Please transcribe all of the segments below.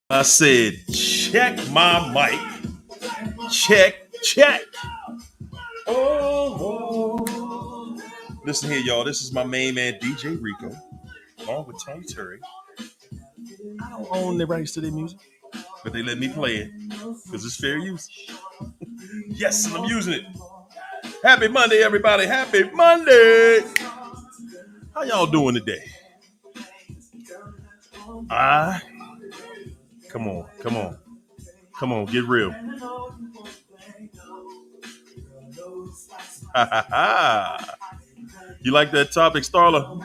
I said, check my mic. Check, check. Oh. Listen here, y'all. This is my main man, DJ Rico, along with Tony Terry. I don't own the rights to their music, but they let me play it because it's fair use. Yes, and I'm using it. Happy Monday, everybody. Happy Monday. How y'all doing today? Ah, come on, come on, come on, get real. Ha ha ha. You like that topic, Starla?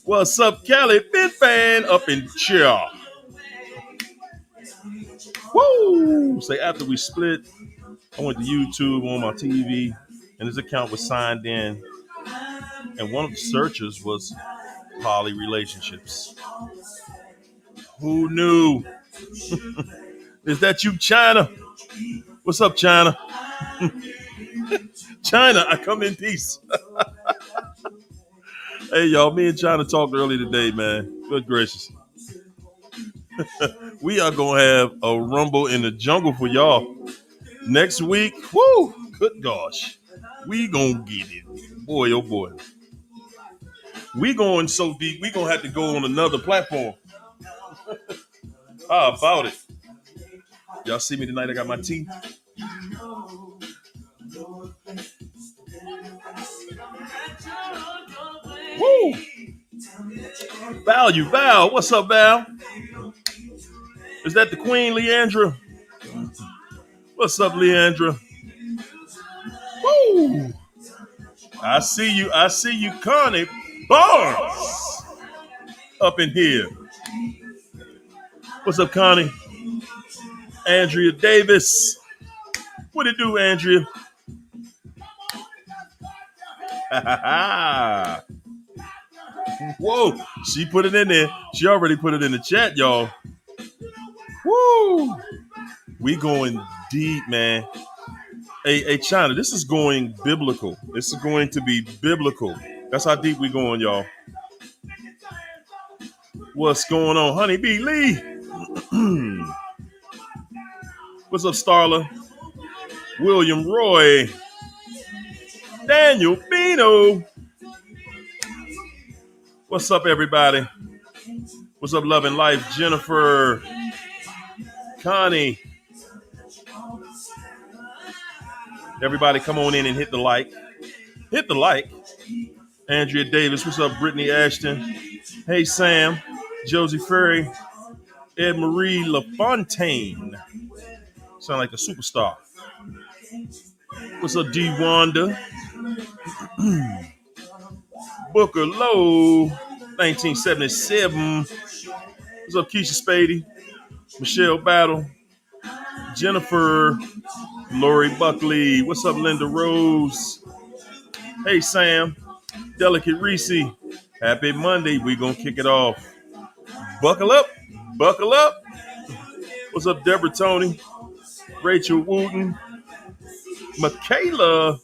What's up, Cali? Big fan up in chair. Woo! Say after we split, I went to YouTube on my TV, and his account was signed in, and one of the searches was poly relationships. Who knew? Is that you, China? What's up, China? China, I come in peace. Hey, y'all, me and China talked earlier today, man. Good gracious. We are going to have a rumble in the jungle for y'all. Next week, whoo, good gosh. We going to get it. Boy, oh boy. We going so deep, we going to have to go on another platform. How about it? Y'all see me tonight? I got my tea. Woo! Val. What's up, Val? Is that the Queen, Leandra? What's up, Leandra? Woo! I see you, Connie Barnes, up in here. What's up, Connie? Andrea Davis. What it do, Andrea? Whoa, she put it in there. She already put it in the chat, y'all. Woo! We going deep, man. Hey, China, this is going biblical. This is going to be biblical. That's how deep we going, y'all. What's going on, Honey Bee Lee? What's up, Starla? William Roy. Daniel Bino. What's up, everybody? What's up, Love and Life? Jennifer. Connie. Everybody come on in and hit the like. Hit the like. Andrea Davis. What's up, Brittany Ashton? Hey, Sam. Josie Ferry. Ed Marie LaFontaine. Sound like a superstar. What's up, D. Wanda? Booker Lowe. 1977. What's up, Keisha Spady? Michelle Battle. Jennifer. Lori Buckley. What's up, Linda Rose? Hey, Sam. Delicate Reese. Happy Monday. We gonna kick it off. Buckle up. Buckle up. What's up, Deborah Tony? Rachel Wooten. Michaela.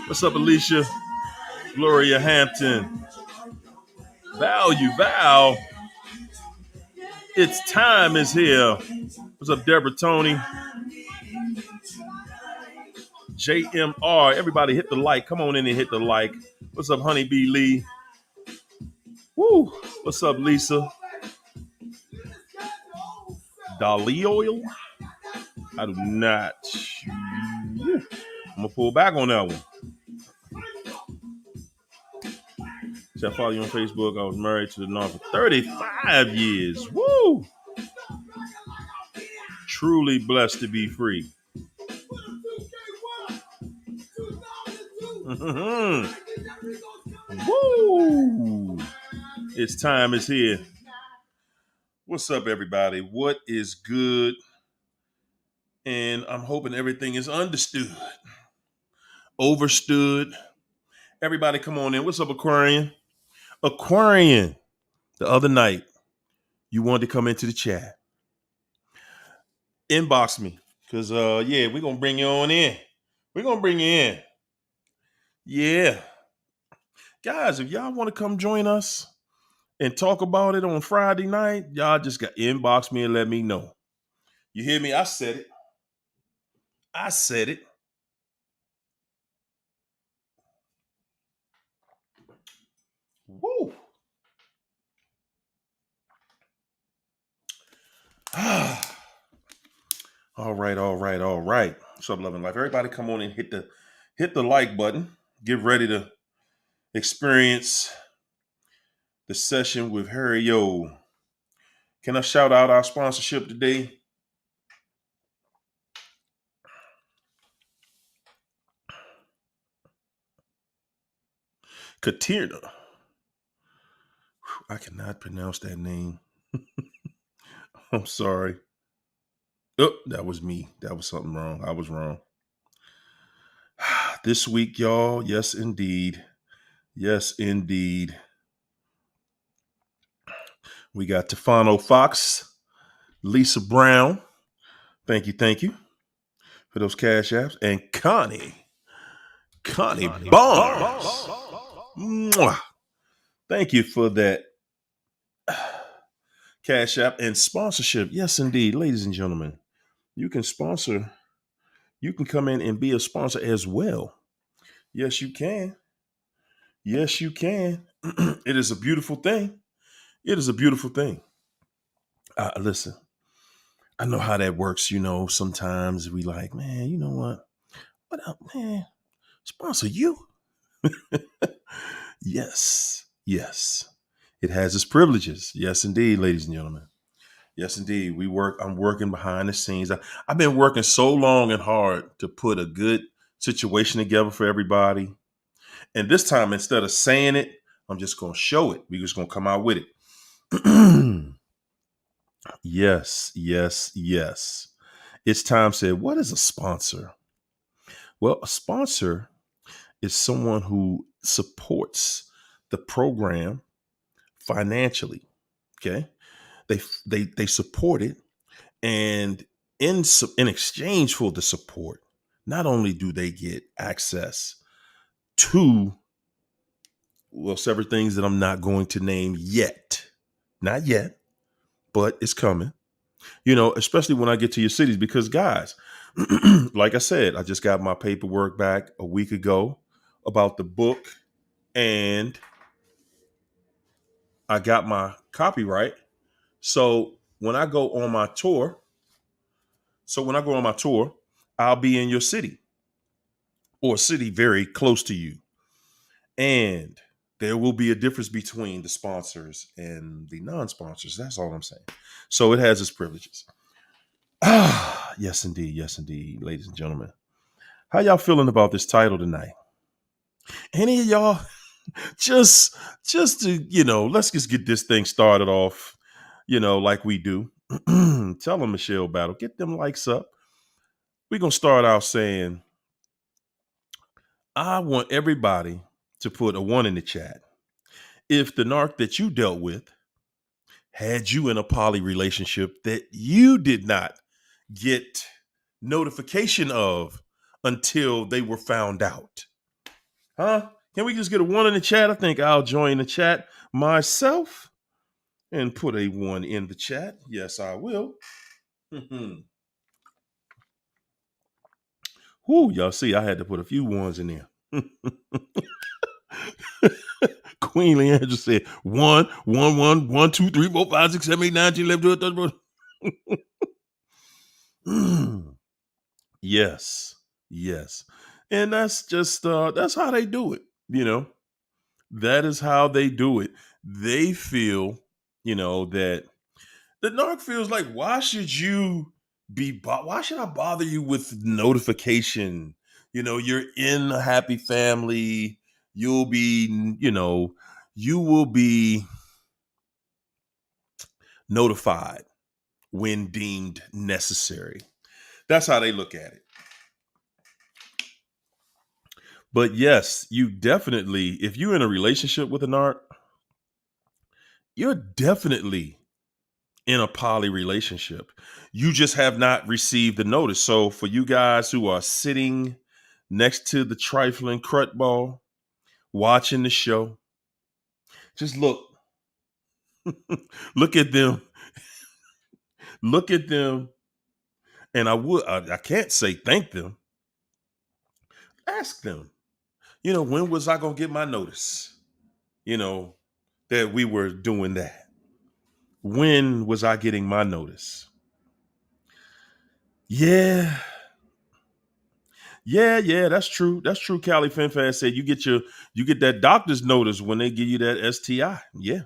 What's up, Alicia? Gloria Hampton. Val. It's time is here. What's up, Deborah Tony? JMR. Everybody hit the like. Come on in and hit the like. What's up, Honey Bee Lee? Woo. What's up, Lisa? Dolly oil? I do not. I'm going to pull back on that one. Should I follow you on Facebook? I was married to the North for 35 years. Woo! Truly blessed to be free. Mm-hmm. Woo! It's time is here. What's up, everybody? What is good? And I'm hoping everything is understood, overstood. Everybody come on in. What's up, Aquarian? Aquarian. The other night, you wanted to come into the chat. Inbox me. Because, we're going to bring you on in. We're going to bring you in. Yeah. Guys, if y'all want to come join us, and talk about it on Friday night, y'all just got inbox me and let me know. You hear me? I said it. I said it. Woo. All right, all right, all right. What's up, Love and Life? Everybody come on and hit the like button. Get ready to experience the session with Harry Yo. Can I shout out our sponsorship today? Katirna. I cannot pronounce that name. I'm sorry. Oh, that was me. That was something wrong. I was wrong. This week, y'all. Yes, indeed. Yes, indeed. We got Tefano Fox, Lisa Brown. Thank you for those cash apps. And Connie Barnes. Mwah. Thank you for that cash app and sponsorship. Yes, indeed. Ladies and gentlemen, you can sponsor. You can come in and be a sponsor as well. Yes, you can. Yes, you can. It is a beautiful thing. It is a beautiful thing. Listen, I know how that works. You know, sometimes we like, man, you know what? What up, man? Sponsor you? Yes, yes. It has its privileges. Yes, indeed, ladies and gentlemen. Yes, indeed. I'm working behind the scenes. I've been working so long and hard to put a good situation together for everybody. And this time, instead of saying it, I'm just going to show it. We're just going to come out with it. Yes, yes, yes. It's time said, what is a sponsor? Well, a sponsor is someone who supports the program financially. Okay. They support it. And in exchange for the support, not only do they get access to, well, several things that I'm not going to name yet, not yet, but it's coming, you know, especially when I get to your cities, because guys, like I said, I just got my paperwork back a week ago about the book, and I got my copyright. So when I go on my tour, I'll be in your city or a city very close to you. And there will be a difference between the sponsors and the non-sponsors. That's all I'm saying. So it has its privileges. Yes, indeed. Yes, indeed. Ladies and gentlemen, how y'all feeling about this title tonight? Any of y'all just to, you know, let's just get this thing started off, you know, like we do. Tell them, Michelle Battle, get them likes up. We're going to start out saying, I want everybody to put a 1 in the chat if the narc that you dealt with had you in a poly relationship that you did not get notification of until they were found out. Huh? Can we just get a 1 in the chat? I think I'll join the chat myself and put a 1 in the chat. Yes, I will. Whoo, y'all see, I had to put a few 1s in there. Queen Leandra said 1, 1, 1, 1, 2, 3, 4, 5, 6, 7, 8, 9, 10, 11, 12, 13. Yes. Yes. And that's just that's how they do it, you know. That is how they do it. They feel, you know, that the narc feels like, why should why should I bother you with notification? You know, you're in a happy family. You'll be, you know, you will be notified when deemed necessary. That's how they look at it. But yes, you definitely, if you're in a relationship with a narc, you're definitely in a poly relationship. You just have not received the notice. So for you guys who are sitting next to the trifling crut ball, watching the show, just look. Look at them. Look at them. And I can't say thank them. Ask them, when was I going to get my notice? You know, that we were doing that. When was I getting my notice? Yeah. Yeah, that's true. That's true. Callie FinFan said you get that doctor's notice when they give you that STI. Yeah.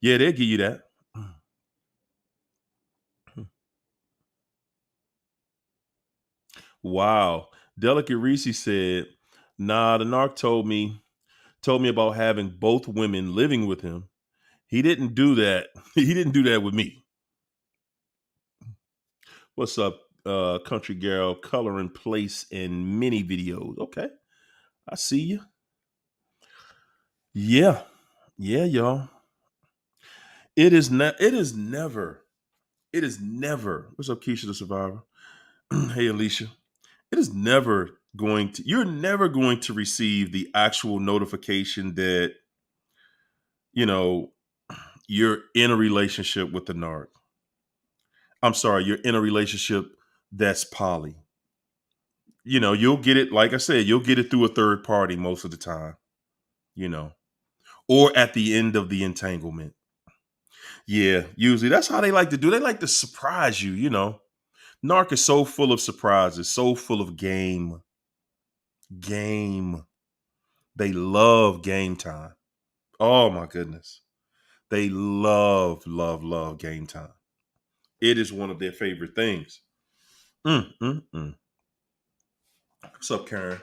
Yeah, they'll give you that. Wow. Delicate Reese said, nah, the narc told me about having both women living with him. He didn't do that. He didn't do that with me. What's up, country girl, color and place in many videos? Okay. I see you. Yeah. Yeah, y'all. It is never. What's up, Keisha the Survivor? Hey, Alicia. It is never you're never going to receive the actual notification that, you know, you're in a relationship with the narc. I'm sorry, you're in a relationship that's poly. You'll get it, like I said, you'll get it through a third party most of the time, you know, or at the end of the entanglement. Yeah, usually that's how they like to do. They like to surprise you. Narc is so full of surprises, so full of game. Game. They love game time. Oh my goodness. They love game time. It is one of their favorite things. Mm. What's up, Karen?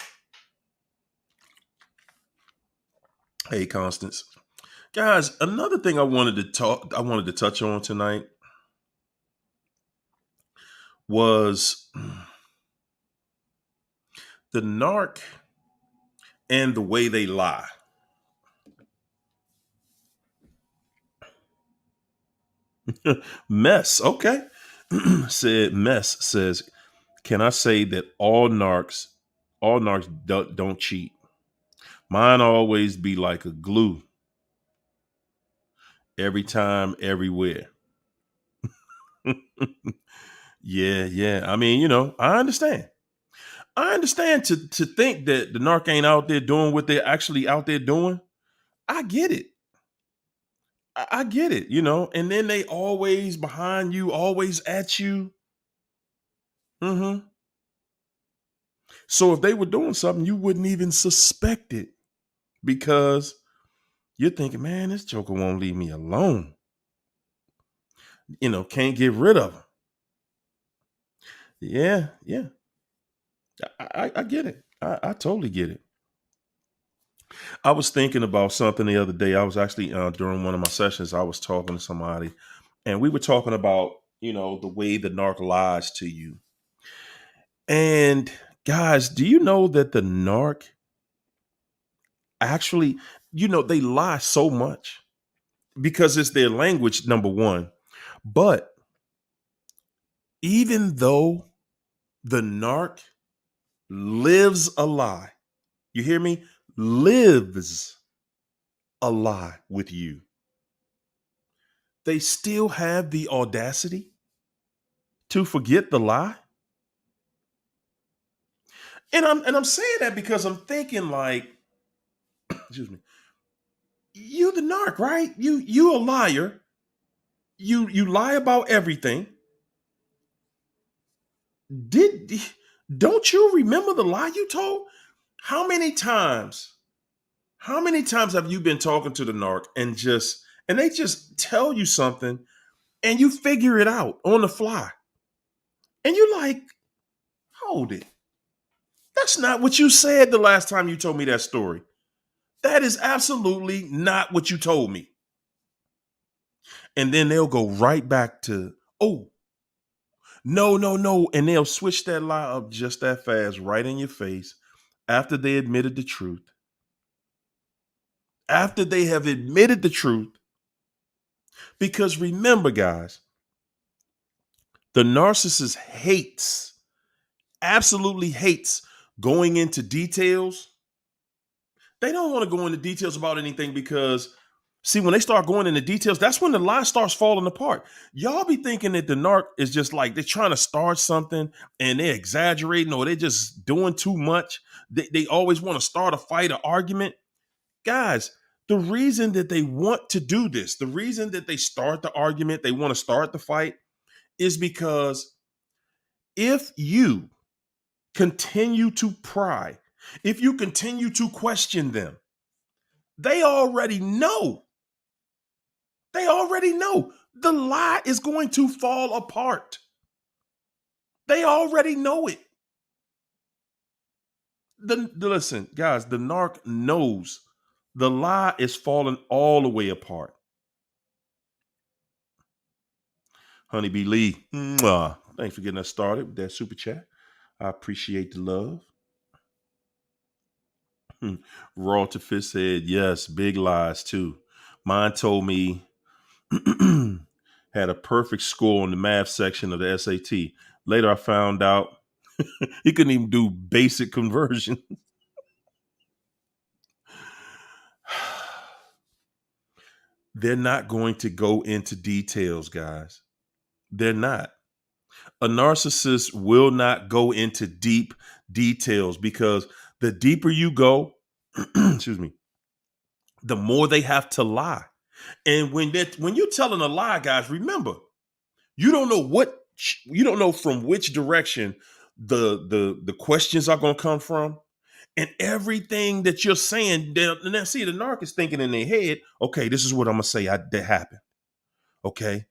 Hey, Constance. Guys, another thing I wanted to touch on tonight was the narc and the way they lie. Mess, okay. Mess says, can I say that all narcs don't cheat? Mine always be like a glue every time, everywhere. Yeah. I mean, I understand. I understand to think that the narc ain't out there doing what they're actually out there doing. I get it. I get it. And then they always behind you, always at you. hmm So if they were doing something, you wouldn't even suspect it because you're thinking, man, this joker won't leave me alone. Can't get rid of him. Yeah. I get it. I totally get it. I was thinking about something the other day. I was actually during one of my sessions, I was talking to somebody, and we were talking about the way the narc lies to you. And guys, do you know that the narc actually, they lie so much because it's their language, number one. But even though the narc lives a lie, you hear me? Lives a lie with you. They still have the audacity to forget the lie. And I'm saying that because I'm thinking like, excuse me, you the narc, right? You a liar. You lie about everything. Did don't you remember the lie you told? How many times? How many times have you been talking to the narc and they just tell you something and you figure it out on the fly? And you're like, hold it. That's not what you said the last time you told me that story. That is absolutely not what you told me. And then they'll go right back to, oh, no. And they'll switch that lie up just that fast, right in your face, after they admitted the truth. After they have admitted the truth. Because remember, guys, the narcissist absolutely hates going into details. They don't want to go into details about anything because See, when they start going into details, that's when the lie starts falling apart. Y'all be thinking that the narc is just like they're trying to start something and they're exaggerating or they're just doing too much. They always want to start a fight, an argument. Guys, the reason that they want to do this, the reason that they start the argument, they want to start the fight, is because if you continue to pry, if you continue to question them, they already know. They already know the lie is going to fall apart. They already know it. Listen, guys, the narc knows the lie is falling all the way apart. Honeybee Lee, mwah. Thanks for getting us started with that super chat. I appreciate the love. Raw to Fist said, yes, big lies too. Mine told me had a perfect score on the math section of the SAT. Later, I found out he couldn't even do basic conversion. They're not going to go into details, guys. They're not. A narcissist will not go into deep details because the deeper you go, excuse me, the more they have to lie. And when you're telling a lie, guys, remember, you don't know from which direction the questions are going to come from. And everything that you're saying, now see, the narc is thinking in their head, okay, this is what I'm gonna say that happened. Okay.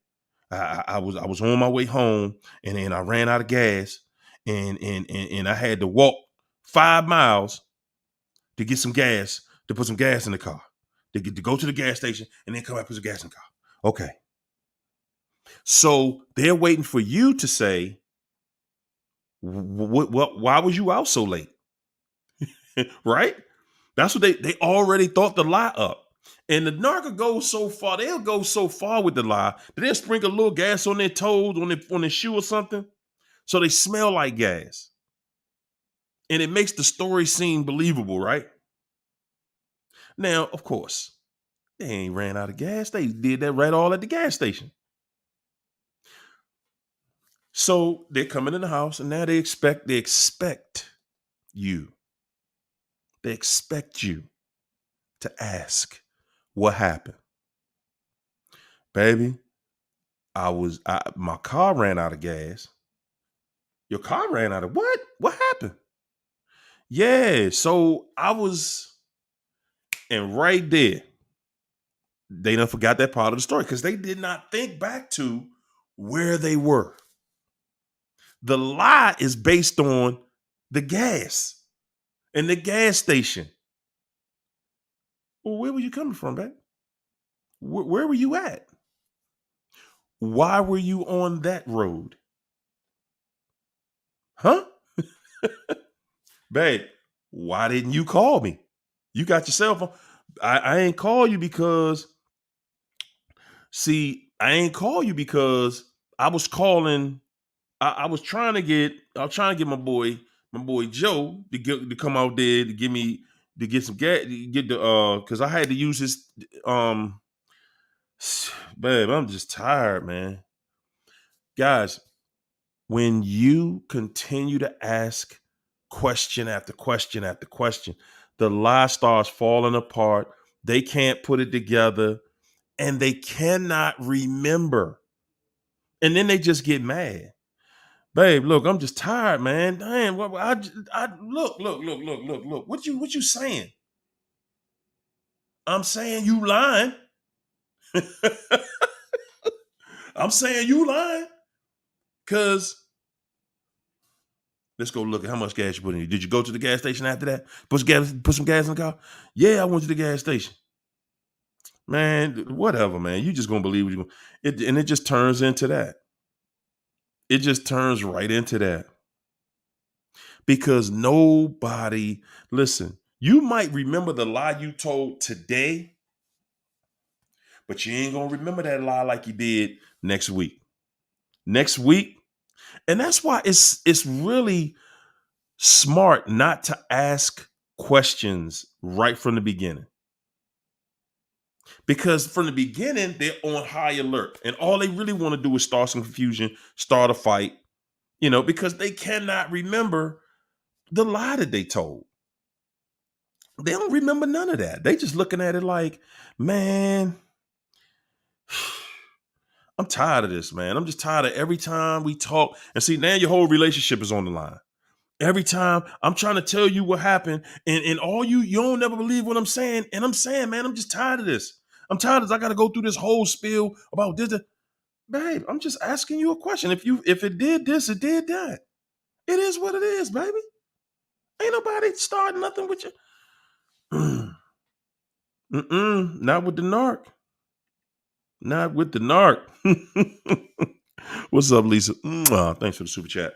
I was on my way home and then I ran out of gas and I had to walk 5 miles to get some gas, to put some gas in the car, to go to the gas station and then come back and put some gas in the car. Okay. So they're waiting for you to say, why was you out so late? Right? That's what they already thought the lie up. And the narc goes so far, they'll go so far with the lie that they'll sprinkle a little gas on their toes, on their shoe or something, so they smell like gas. And it makes the story seem believable, right? Now, of course, they ain't ran out of gas. They did that right all at the gas station. So they're coming in the house and now they expect you. They expect you to ask what happened. Baby, my car ran out of gas. Your car ran out of what? What happened? Yeah, so and right there, they done forgot that part of the story because they did not think back to where they were. The lie is based on the gas and the gas station. Well, where were you coming from, babe? Where were you at? Why were you on that road? Huh? Babe, why didn't you call me? You got your cell phone. I ain't call you because, I ain't call you because I was calling. I was trying to get my boy Joe to come out there to get some gas, because I had to use his babe, I'm just tired, man. Guys, when you continue to ask question after question after question, the lie starts falling apart. They can't put it together and they cannot remember. And then they just get mad. Babe, look, I'm just tired, man. Damn, look. What you saying? I'm saying you lying. I'm saying you lying. Cause let's go look at how much gas you put in. Did you go to the gas station after that? Put some gas in the car? Yeah, I went to the gas station. Man, whatever, man. You just gonna believe what you and it just turns into that. It just turns right into that. Because nobody, listen, you might remember the lie you told today, but you ain't gonna remember that lie like you did next week. Next week, and that's why it's really smart not to ask questions right from the beginning. because from the beginning they're on high alert, and all they really want to do is start some confusion, start a fight, because they cannot remember the lie that they told. They don't remember none of that. They just looking at it like, man, I'm tired of this, man. I'm just tired of every time we talk. And see, now your whole relationship is on the line. Every time I'm trying to tell you what happened, and all you don't never believe what I'm saying. And I'm saying, man, I'm just tired of this. I'm tired of this. I got to go through this whole spiel about this. Babe, I'm just asking you a question. If it did this, it did that. It is what it is, baby. Ain't nobody starting nothing with you. Not with the narc. Not with the narc. What's up, Lisa? Thanks for the super chat.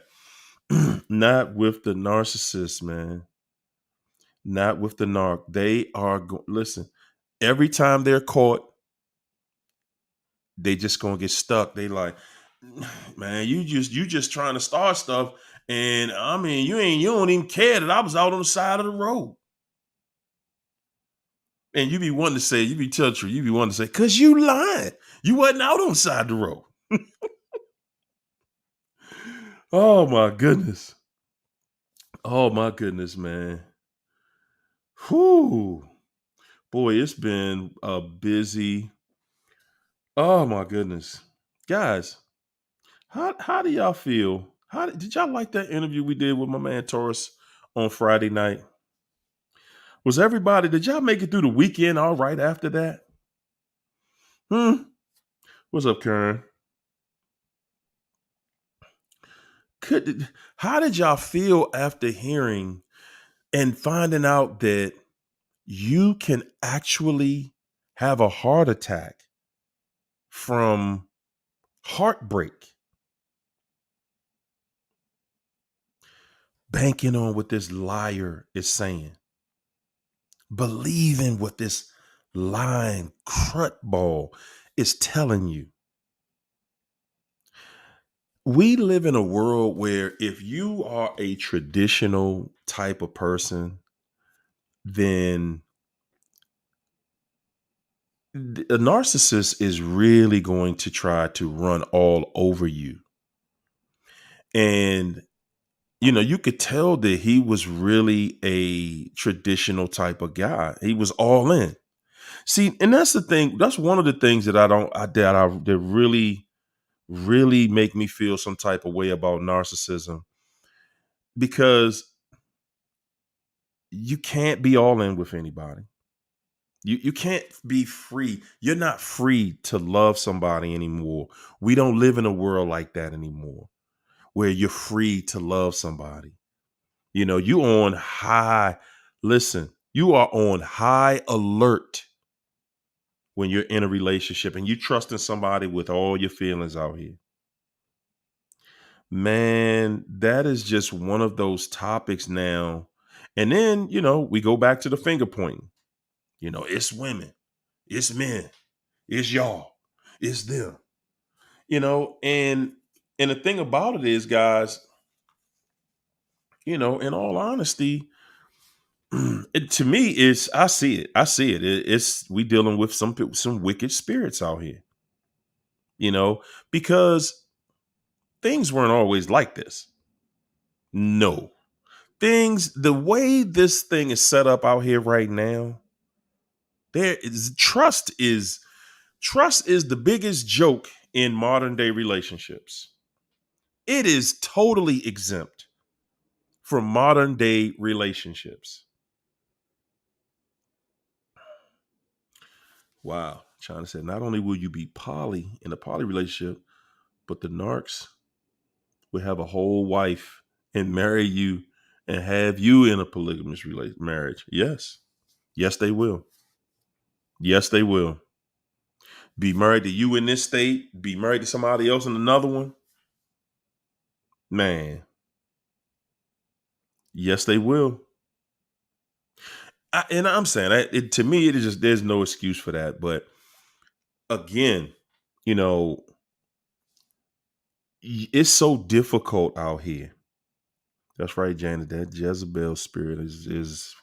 Not with the narcissist, man. Not with the narc. They are listen. Every time they're caught, they just gonna get stuck. They like, man, you just trying to start stuff, and I mean, you don't even care that I was out on the side of the road. And you be wanting to say, you be telling the truth, you be wanting to say, cause you lying. You wasn't out on the side of the road. Oh my goodness. Oh my goodness, man. Whew. Boy, it's been a busy. Oh my goodness. Guys, how do y'all feel? Did y'all like that interview we did with my man Taurus on Friday night? Did y'all make it through the weekend all right after that? What's up, Karen? How did y'all feel after hearing and finding out that you can actually have a heart attack from heartbreak, banking on what this liar is saying, believing what this lying crutball is telling you? We live in a world where if you are a traditional type of person, then a narcissist is really going to try to run all over you. And, you could tell that he was really a traditional type of guy. He was all in. See, and that's the thing. That's one of the things that that really, really make me feel some type of way about narcissism, because you can't be all in with anybody. You can't be free. You're not free to love somebody anymore. We don't live in a world like that anymore, where you're free to love somebody. You on high. Listen, you are on high alert when you're in a relationship and you trusting somebody with all your feelings out here. Man, that is just one of those topics now. And then, we go back to the finger pointing. It's women, it's men, it's y'all, it's them. And the thing about it is, guys, in all honesty, to me, I see it. It's we dealing with some wicked spirits out here. Because things weren't always like this. No. The way this thing is set up out here right now, trust is the biggest joke in modern day relationships. It is totally exempt from modern day relationships. Wow. China said, not only will you be poly in a poly relationship, but the narcs will have a whole wife and marry you and have you in a polygamous marriage. Yes. Yes, they will. Yes, they will. Be married to you in this state, be married to somebody else in another one. Man. Yes, they will. And I'm saying, to me, it is just, there's no excuse for that. But again, it's so difficult out here. That's right, Janet. That Jezebel spirit is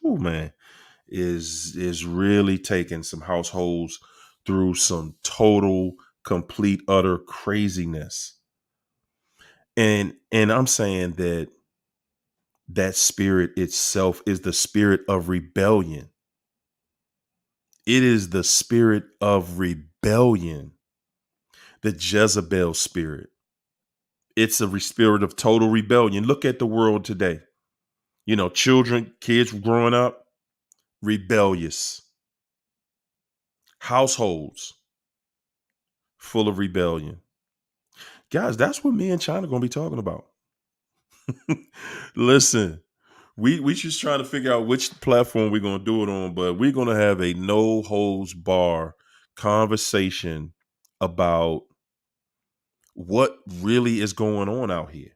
really taking some households through some total, complete, utter craziness. And I'm saying that that spirit itself is the spirit of rebellion. It is the spirit of rebellion, the Jezebel spirit. It's a spirit of total rebellion. Look at the world today. Children, kids growing up, rebellious. Households full of rebellion. Guys, that's what me and China going to be talking about. Listen, we just trying to figure out which platform we're going to do it on, but we're going to have a no holds bar conversation about what really is going on out here.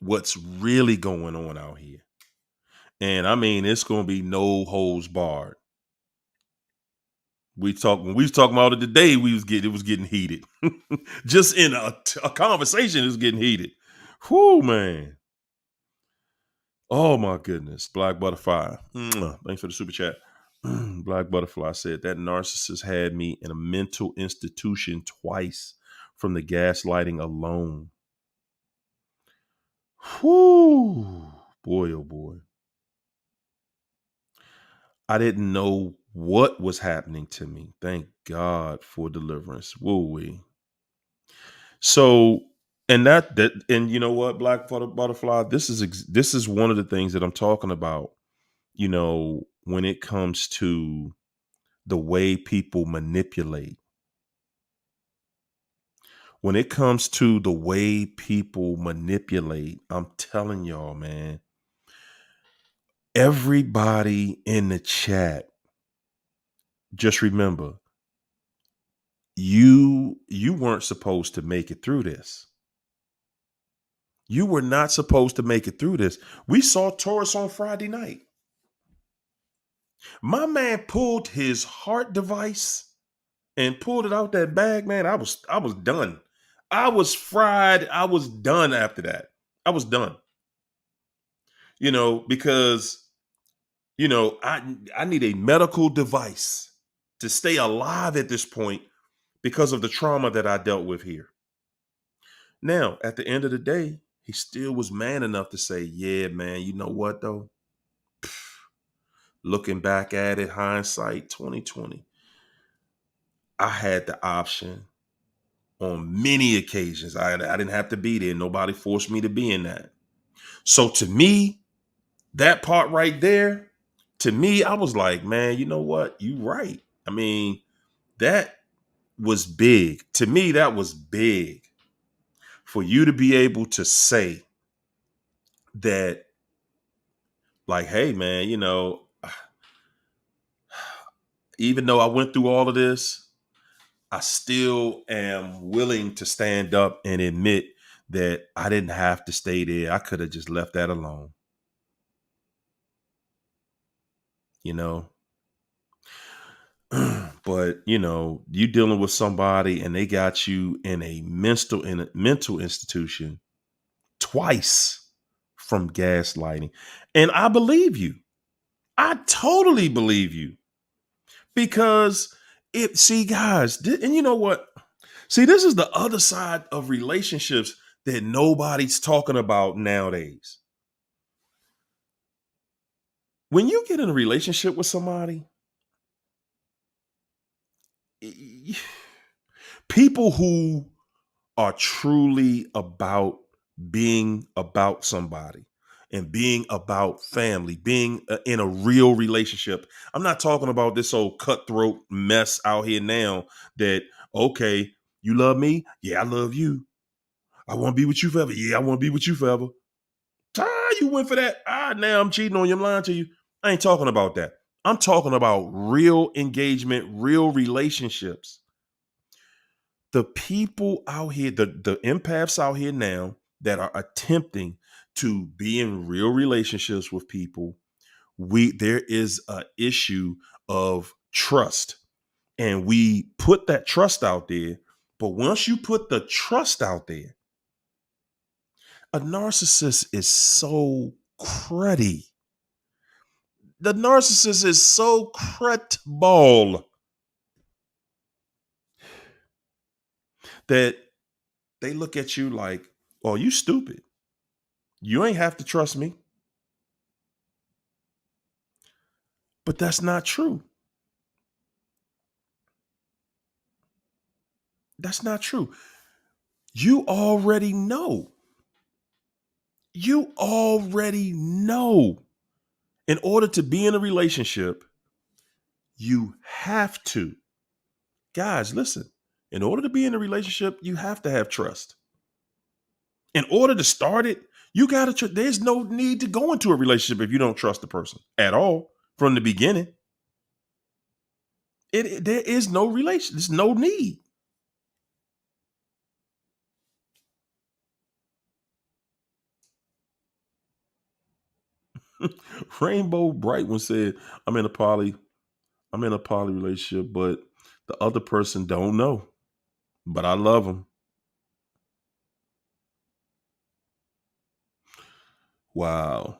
What's really going on out here. And it's going to be no holds barred. When we was talking about it today, it was getting heated. Just in a conversation, it was getting heated. Whoo, man. Oh my goodness. Black Butterfly. Thanks for the super chat. Black Butterfly said that narcissist had me in a mental institution twice from the gaslighting alone. Whoo. Boy, oh boy. I didn't know what was happening to me. Thank God for deliverance. Woo-wee. So, and you know what, Black Butterfly, this is one of the things that I'm talking about, when it comes to the way people manipulate. When it comes to the way people manipulate, I'm telling y'all, man, everybody in the chat, just remember, you weren't supposed to make it through this. You were not supposed to make it through this. We saw Taurus on Friday night. My man pulled his heart device and pulled it out that bag, man. I was done. I was fried. I was done after that. I was done. Because I need a medical device to stay alive at this point because of the trauma that I dealt with here. Now, at the end of the day, he still was man enough to say, yeah, man, you know what though? Looking back at it, hindsight 2020, I had the option on many occasions. I didn't have to be there. Nobody forced me to be in that. So to me, that part right there, to me, I was like, man, you know what? You right. That was big. To me, that was big. For you to be able to say that, like, hey, man, even though I went through all of this, I still am willing to stand up and admit that I didn't have to stay there. I could have just left that alone. But you dealing with somebody and they got you in a mental institution twice from gaslighting. And I believe you. I totally believe you. Because guys, and you know what? See, this is the other side of relationships that nobody's talking about nowadays. When you get in a relationship with somebody, people who are truly about being about somebody and being about family, being in a real relationship. I'm not talking about this old cutthroat mess out here now that, okay, you love me? Yeah, I love you. I want to be with you forever. Yeah, I want to be with you forever. You went for that. Now I'm cheating on you. I'm lying to you. I ain't talking about that. I'm talking about real engagement, real relationships. The people out here, the empaths out here now that are attempting to be in real relationships with people, there is an issue of trust. And we put that trust out there. But once you put the trust out there, a narcissist is so cruddy. The narcissist is so crutball that they look at you like, oh, you stupid. You ain't have to trust me. But that's not true. That's not true. You already know. You already know. In order to be in a relationship, you have to. Guys, listen. In order to be in a relationship, you have to have trust. In order to start it, you got to there's no need to go into a relationship if you don't trust the person at all from the beginning. There is no relation. There's no need. Rainbow Bright one said, I'm in a poly relationship, but the other person don't know. But I love them. Wow.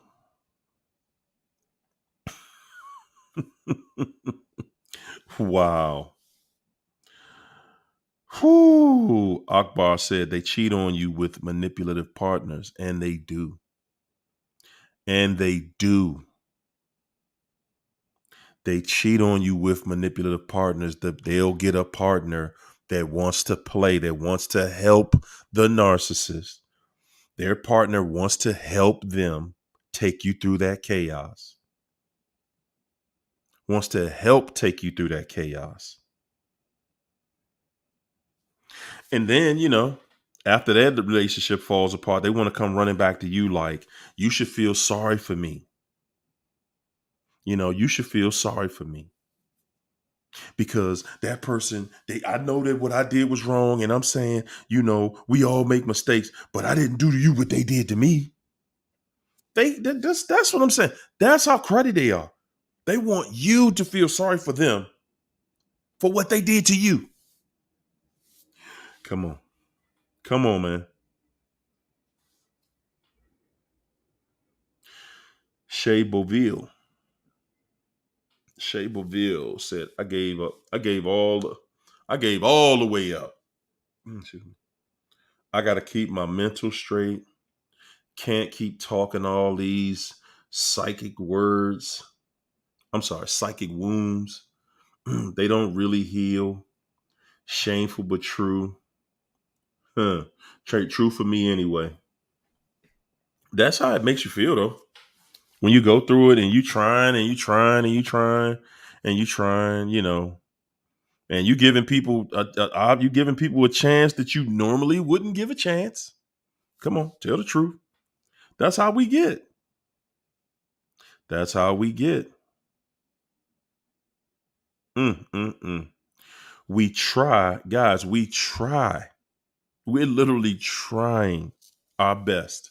Wow. Whew. Akbar said they cheat on you with manipulative partners, and they do. And they do. They cheat on you with manipulative partners. That they'll get a partner that wants to play, that wants to help the narcissist. Their partner wants to help them take you through that chaos. Wants to help take you through that chaos. And then, after that, the relationship falls apart. They want to come running back to you like, you should feel sorry for me. You should feel sorry for me because that person, I know that what I did was wrong. And I'm saying, we all make mistakes, but I didn't do to you what they did to me. That's what I'm saying. That's how cruddy they are. They want you to feel sorry for them for what they did to you. Come on. Come on, man. Shay Boville. Shay Boville said, I gave up. I gave all the way up. I got to keep my mental straight. Can't keep talking all these psychic words. I'm sorry, psychic wounds. They don't really heal. Shameful but true. True for me anyway. That's how it makes you feel though. When you go through it and you trying and you trying and you trying and you trying, and you giving people a chance that you normally wouldn't give a chance. Come on, tell the truth. That's how we get. That's how we get. We try, guys. We try. We're literally trying our best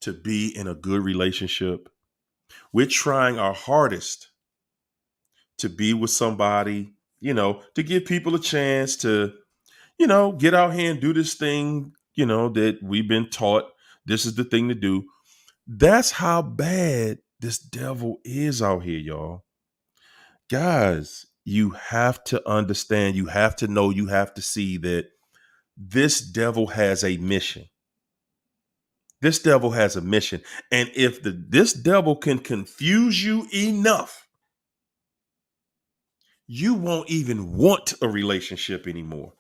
to be in a good relationship. We're trying our hardest to be with somebody, to give people a chance to, get out here and do this thing, that we've been taught this is the thing to do. That's how bad this devil is out here, y'all. Guys, you have to understand, you have to know, you have to see that this devil has a mission. This devil has a mission. And if this devil can confuse you enough, you won't even want a relationship anymore.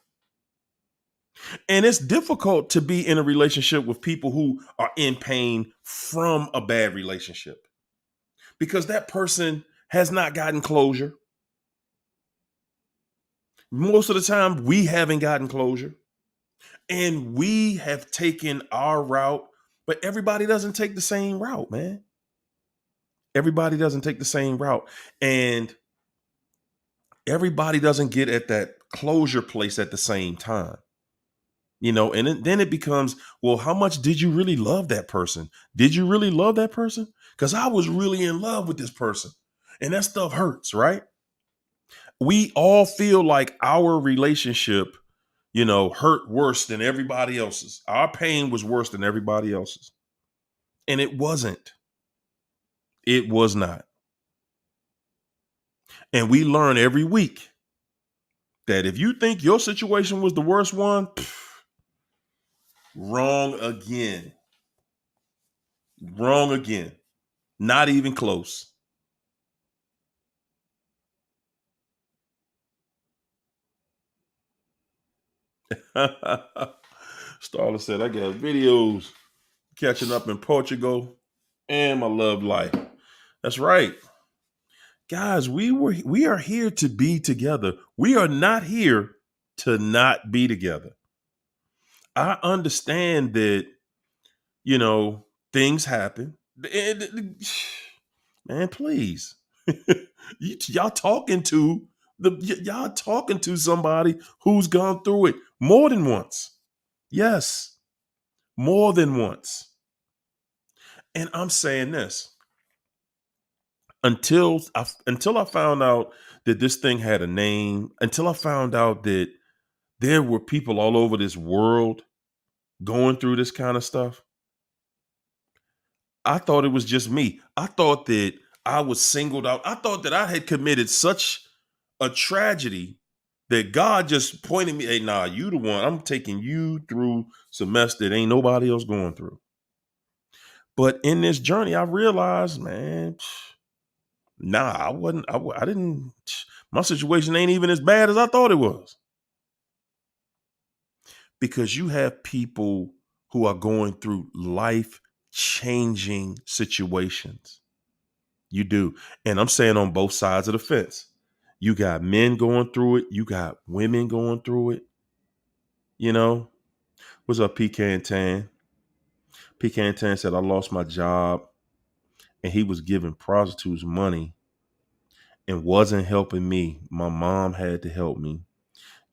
And it's difficult to be in a relationship with people who are in pain from a bad relationship because that person has not gotten closure. Most of the time, we haven't gotten closure and we have taken our route, but everybody doesn't take the same route, man. Everybody doesn't take the same route. And everybody doesn't get at that closure place at the same time. And then it becomes, well, how much did you really love that person? Did you really love that person? Because I was really in love with this person. And that stuff hurts, right? We all feel like our relationship, hurt worse than everybody else's. Our pain was worse than everybody else's. And it wasn't. It was not. And we learn every week that if you think your situation was the worst one, wrong again. Wrong again. Not even close. Starla said, I got videos catching up in Portugal and my love life. That's right. Guys, we are here to be together. We are not here to not be together. I understand that, you know, things happen. Man, please. Y'all talking to y'all talking to somebody who's gone through it more than once. Yes, more than once. And I'm saying this until I found out that this thing had a name, until I found out that there were people all over this world going through this kind of stuff. I thought it was just me. I thought that I was singled out. I thought that I had committed such a tragedy that God just pointed me, hey, nah, you the one. I'm taking you through some mess that ain't nobody else going through. But in this journey, I realized, man, nah, I wasn't, I didn't, my situation ain't even as bad as I thought it was. Because you have people who are going through life changing situations. You do. And I'm saying on both sides of the fence. You got men going through it. You got women going through it. You know, what's up, PK and Tan? PK and Tan said, I lost my job and he was giving prostitutes money and wasn't helping me. My mom had to help me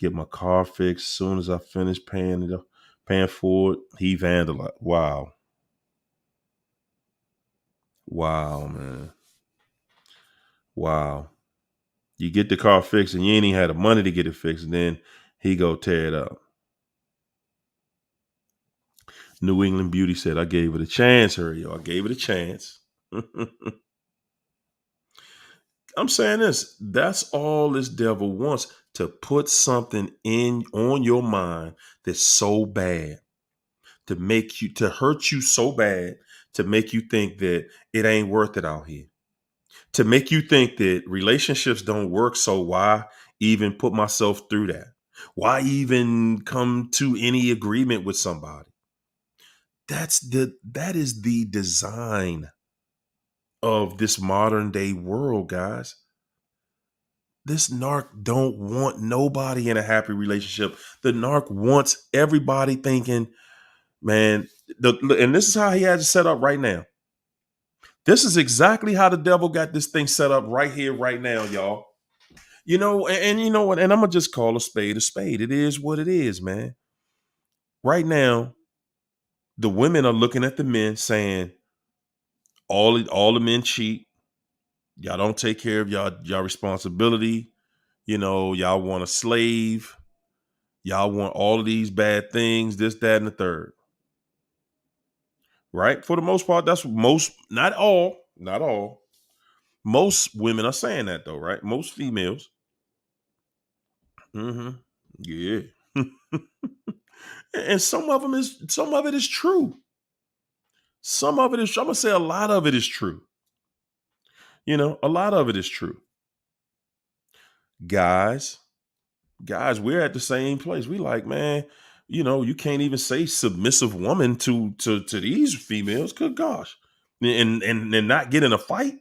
get my car fixed. Soon as I finished paying for it, he vandalized. Wow. Wow, man. Wow. You get the car fixed and you ain't even had the money to get it fixed. And then he go tear it up. New England Beauty said, I gave it a chance, Yo. I gave it a chance. I'm saying this. That's all this devil wants, to put something in on your mind that's so bad, to hurt you so bad, to make you think that it ain't worth it out here. To make you think that relationships don't work, so why even put myself through that? Why even come to any agreement with somebody? That is the design of this modern day world, guys. This narc don't want nobody in a happy relationship. The narc wants everybody thinking, man, and this is how he has it set up right now. This is exactly how the devil got this thing set up right here, right now, y'all. You know, and you know what? And I'm gonna just call a spade a spade. It is what it is, man. Right now, the women are looking at the men saying, all the men cheat. Y'all don't take care of y'all responsibility. You know, y'all want a slave. Y'all want all of these bad things, this, that, and the third. Right? For the most part, that's what most, not all. Most women are saying that though, right? Most females. Mm-hmm. Yeah. And some of it is true. Some of it is, I'm gonna say a lot of it is true. You know, a lot of it is true. Guys, we're at the same place. We like, man, you know, you can't even say submissive woman to these females. Good gosh. And not get in a fight.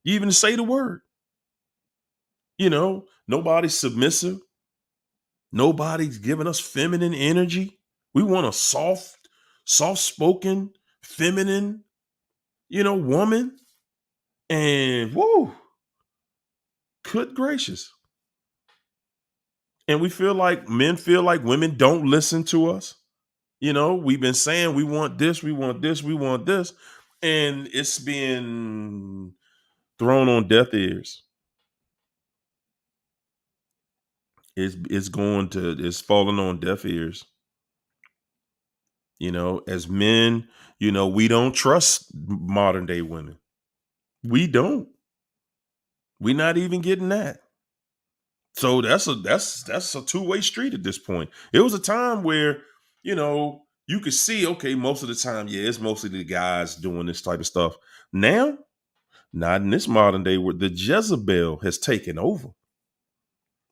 You even say the word. You know, nobody's submissive. Nobody's giving us feminine energy. We want a soft spoken, feminine, you know, woman. And whoo, good gracious. And men feel like women don't listen to us. You know, we've been saying we want this, we want this, we want this. And it's being thrown on deaf ears. It's falling on deaf ears. You know, as men, you know, we don't trust modern day women. We don't. We're not even getting that. So that's a two-way street at this point. It was a time where, you could see, okay, most of the time, yeah, it's mostly the guys doing this type of stuff. Now, not in this modern day where the Jezebel has taken over.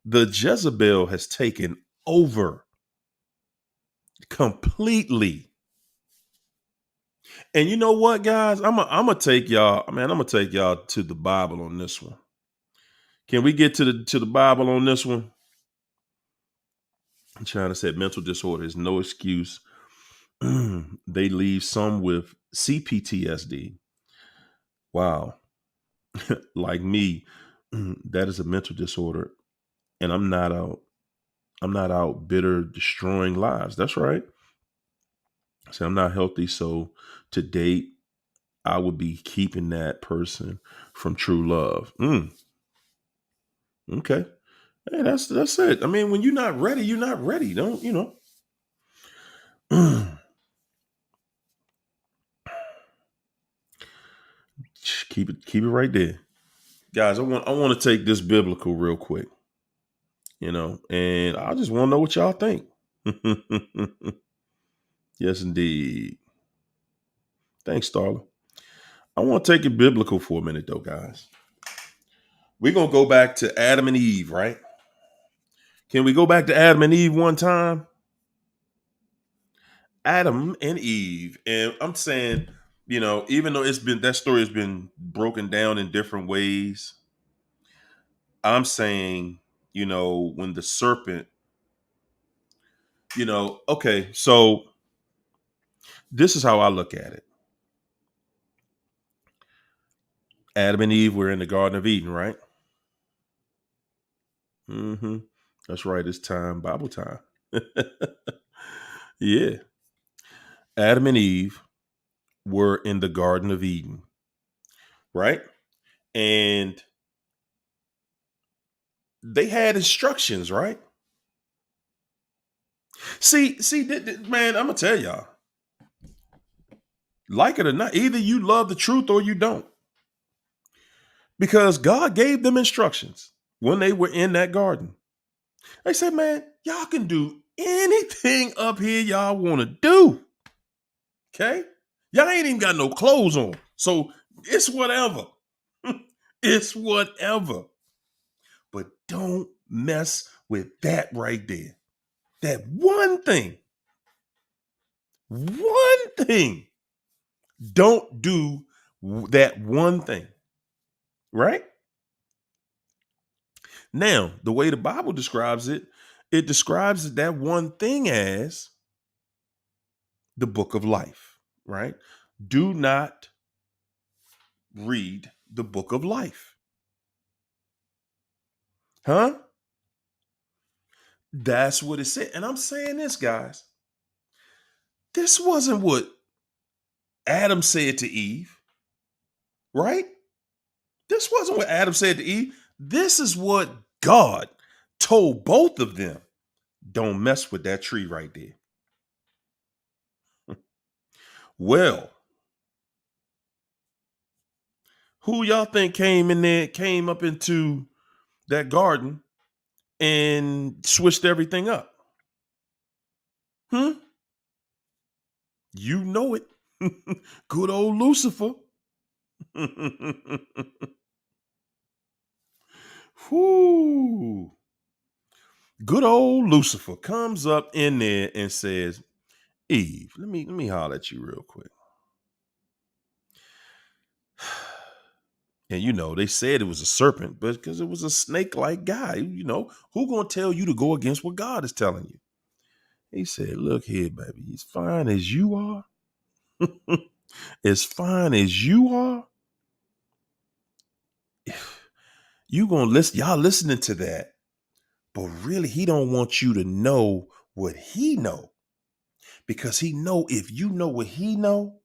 The Jezebel has taken over completely. And you know what, guys? I'm gonna take y'all, man. I'm gonna take y'all to the Bible on this one. Can we get to the Bible on this one? China said mental disorder is no excuse. They leave some with CPTSD. Wow. Like me, that is a mental disorder. And I'm not out bitter, destroying lives. That's right. So I'm not healthy. So to date, I would be keeping that person from true love. Okay. Hey, that's it. I mean, when you're not ready, you're not ready. Don't keep it right there. Guys, I want to take this biblical real quick, and I just want to know what y'all think. Yes, indeed. Thanks, Starla. I want to take it biblical for a minute, though, guys. We're going to go back to Adam and Eve, right? Can we go back to Adam and Eve one time? Adam and Eve. And I'm saying, even though that story has been broken down in different ways, I'm saying, when the serpent, okay, so this is how I look at it. Adam and Eve were in the Garden of Eden, right? Mm-hmm. That's right. It's time, Bible time. Yeah. Adam and Eve were in the Garden of Eden, right? And they had instructions, right? See, man, I'm gonna tell y'all, like it or not, either you love the truth or you don't, because God gave them instructions when they were in that garden. They said, man, y'all can do anything up here y'all want to do. Okay, y'all ain't even got no clothes on, so it's whatever. It's whatever. But don't mess with that right there. That one thing. One thing. Don't do that one thing. Right? Now, the way the Bible describes it, it describes that one thing as the book of life. Right? Do not read the book of life. Huh? That's what it said. And I'm saying this, guys. This wasn't what Adam said to Eve, right? This wasn't what Adam said to Eve. This is what God told both of them. Don't mess with that tree right there. Well, who y'all think came up into that garden and switched everything up? You know it. Good old Lucifer. Whoo. Good old Lucifer comes up in there and says, Eve, let me holler at you real quick. And they said it was a serpent, but because it was a snake-like guy, who gonna tell you to go against what God is telling you? He said, look here, baby, as fine as you are, as fine as you are, you gonna listen, y'all listening to that, but really he don't want you to know what he know. Because he know if you know what he know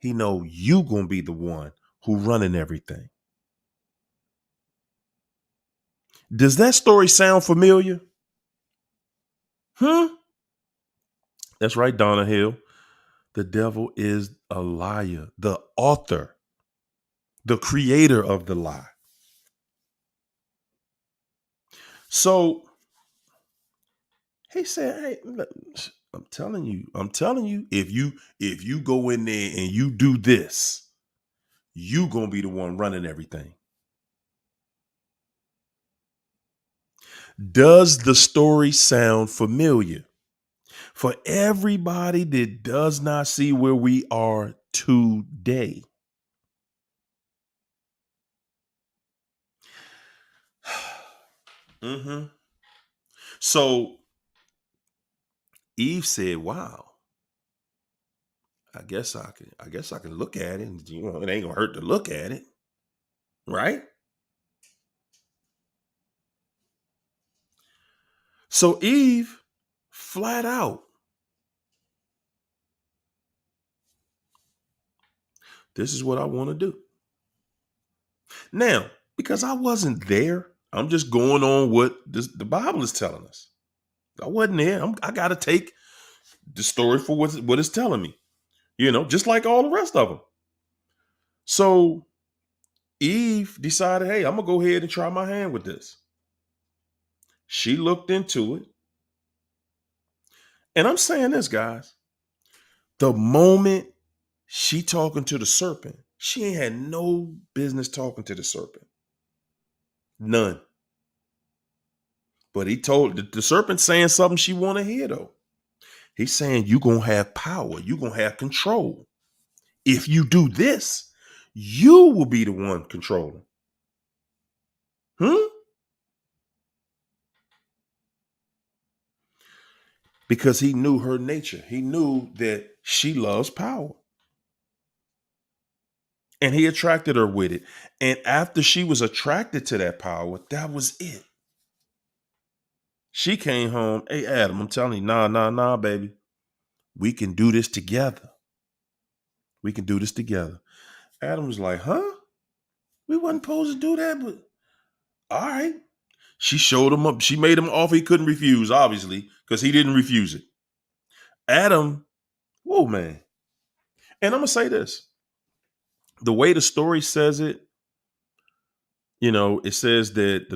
you gonna be the one who running everything. Does that story sound familiar? That's right, Donna Hill. The devil is a liar, the author, the creator of the lie. So he said, "Hey, look, I'm telling you, if you go in there and you do this, you gonna be the one running everything." Does the story sound familiar? For everybody that does not see where we are today. hmm So Eve said, "Wow, I guess I can look at it. And, it ain't gonna hurt to look at it, right?" So Eve, flat out, this is what I want to do. Now, because I wasn't there, I'm just going on what the Bible is telling us. I wasn't there. I got to take the story for what it's telling me, just like all the rest of them. So Eve decided, hey, I'm going to go ahead and try my hand with this. She looked into it. And I'm saying this, guys, the moment she talking to the serpent, she ain't had no business talking to the serpent. None. But he told the serpent saying something she want to hear, though. He's saying you're going to have power. You're going to have control. If you do this, you will be the one controlling. Because he knew her nature. He knew that she loves power. And he attracted her with it. And after she was attracted to that power, that was it. She came home. Hey, Adam, I'm telling you, nah, baby. We can do this together. We can do this together. Adam was like, huh? We wasn't supposed to do that, but all right. She showed him up. She made him an offer he couldn't refuse, obviously, because he didn't refuse it. Adam, whoa, man. And I'm going to say this. The way the story says it, it says that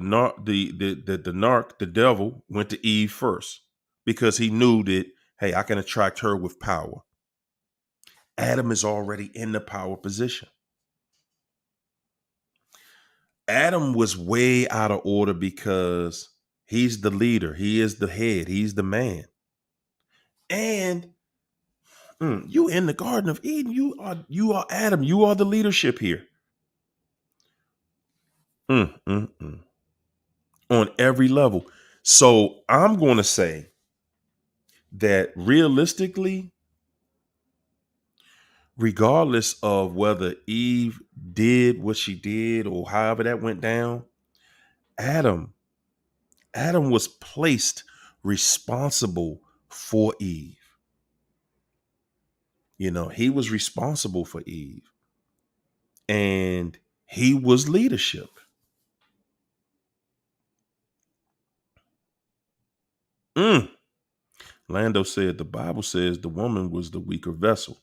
the devil went to Eve first because he knew that, hey, I can attract her with power. Adam is already in the power position. Adam was way out of order because he's the leader. He is the head. He's the man. And you in the Garden of Eden. You are Adam. You are the leadership here. On every level. So I'm going to say that realistically, regardless of whether Eve did what she did or however that went down, Adam was placed responsible for Eve. He was responsible for Eve. And he was leadership. Lando said the Bible says the woman was the weaker vessel.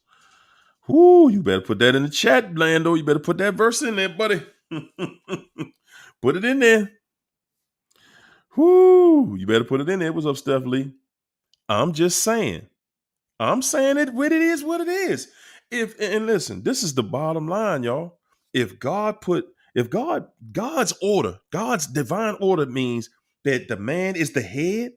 Whoo, you better put that in the chat, Lando. You better put that verse in there, buddy. Put it in there. Whoo, you better put it in there. What's up, Steph Lee? I'm just saying. I'm saying it what it is, what it is. And listen, this is the bottom line, y'all. God's order, God's divine order means that the man is the head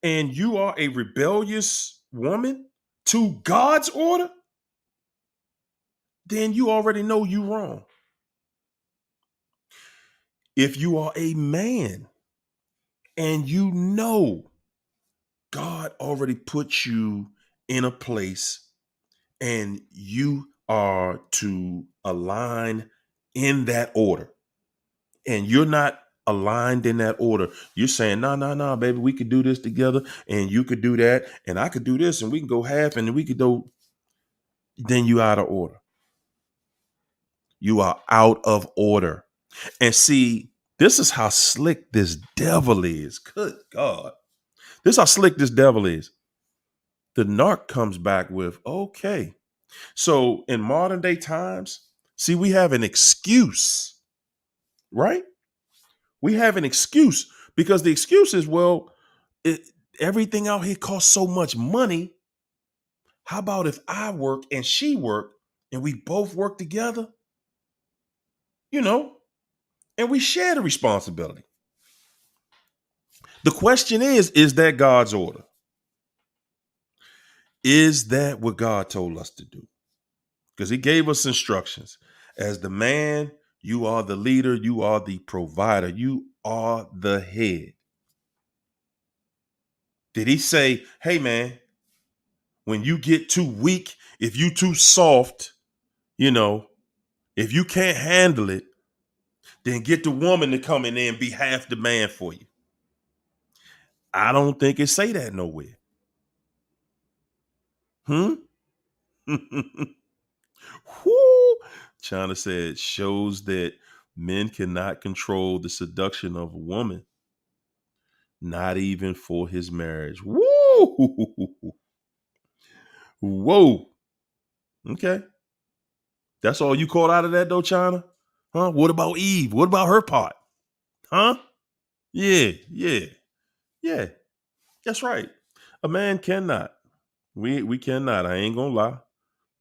and you are a rebellious woman to God's order, then you already know you wrong. If you are a man and you know God already put you in a place and you are to align in that order, and you're not aligned in that order, you're saying, no, baby, we could do this together and you could do that and I could do this and we can go half and we could do, then you out of order. You are out of order. And see, this is how slick this devil is. Good God. This is how slick this devil is. The narc comes back with, okay. So in modern day times, see, we have an excuse, right? We have an excuse because the excuse is, well, it, everything out here costs so much money. How about if I work and she work and we both work together, you know, and we share the responsibility? The question is that God's order? Is that what God told us to do? Because he gave us instructions. As the man, you are the leader, you are the provider, you are the head. Did he say, hey man, when you get too weak, if you too soft, if you can't handle it, then get the woman to come in there and be half the man for you? I don't think it say that nowhere. Hmm? Whoo! China said shows that men cannot control the seduction of a woman, not even for his marriage. Woo! Whoa. Okay. That's all you caught out of that though, China? Huh? What about Eve? What about her part? Huh? Yeah, yeah, yeah. That's right. A man cannot. We cannot. I ain't gonna lie.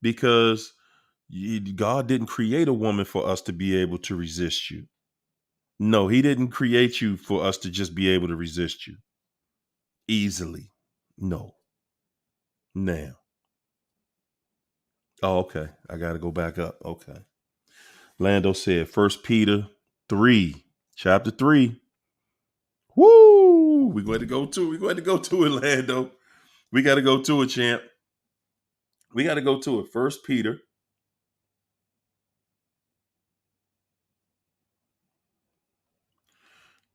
Because God didn't create a woman for us to be able to resist you. No, he didn't create you for us to just be able to resist you easily. No. Now. Oh, okay. I got to go back up. Okay. Lando said First Peter 3, chapter 3. Woo! We're going to go to it. We're going to go to it, Lando. We got to go to it, champ. We got to go to it. First Peter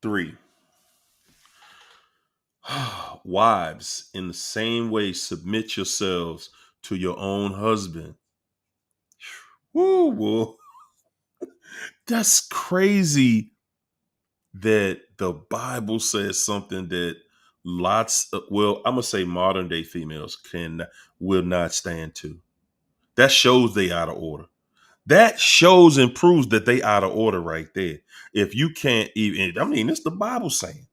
3. Wives, in the same way, submit yourselves to your own husband. Woo, woo. That's crazy that the Bible says something that I'm gonna say modern day females will not stand to. That shows they out of order. That shows and proves that they out of order right there. If you can't even, I mean, it's the Bible saying,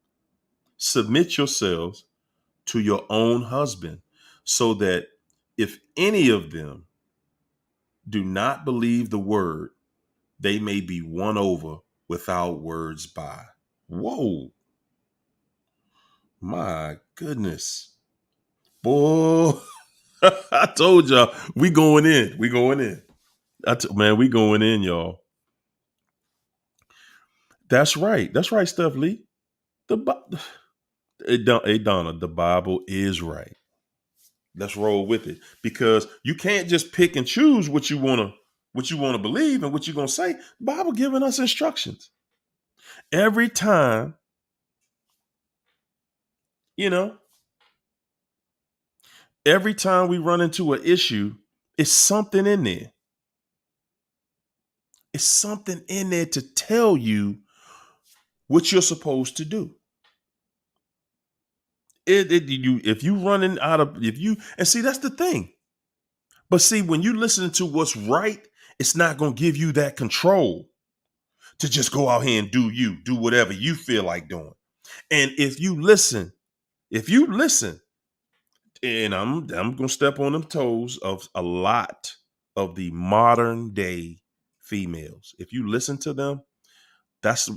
submit yourselves to your own husband, so that if any of them do not believe the word, they may be won over without words by. Whoa, my goodness. Boy, I told y'all, we going in. We going in. Man, we going in, y'all. That's right. That's right, Steph Lee. Hey, Donna, the Bible is right. Let's roll with it, because you can't just pick and choose what you wanna believe and what you're gonna say. The Bible giving us instructions every time. You know, every time we run into an issue, it's something in there. It's something in there to tell you what you're supposed to do. If you running out of if you and see, that's the thing. But see, when you listen to what's right, it's not gonna give you that control to just go out here and do whatever you feel like doing. And if you listen, and I'm gonna step on them toes of a lot of the modern day females. If you listen to them,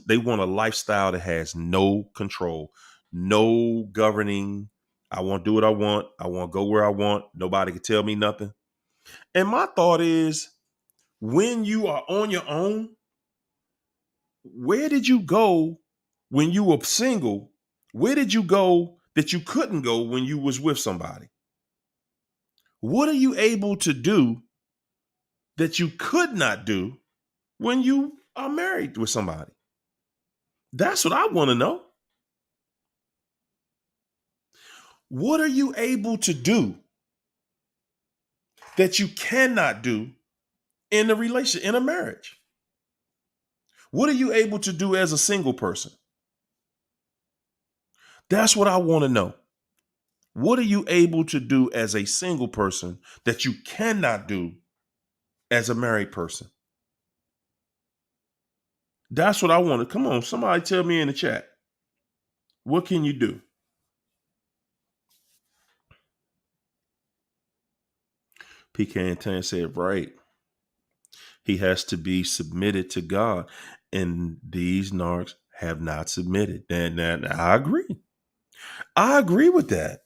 they want a lifestyle that has no control, no governing. I want to do what I want. I want to go where I want. Nobody can tell me nothing. And my thought is, when you are on your own, where did you go when you were single? Where did you go that you couldn't go when you was with somebody? What are you able to do that you could not do when you are married with somebody? That's what I want to know. What are you able to do that you cannot do in a marriage? What are you able to do as a single person? That's what I want to know. What are you able to do as a single person that you cannot do as a married person? That's what I wanted. Come on, somebody tell me in the chat. What can you do? Pecan Tan said, right. He has to be submitted to God. And these narcs have not submitted. And I agree. I agree with that.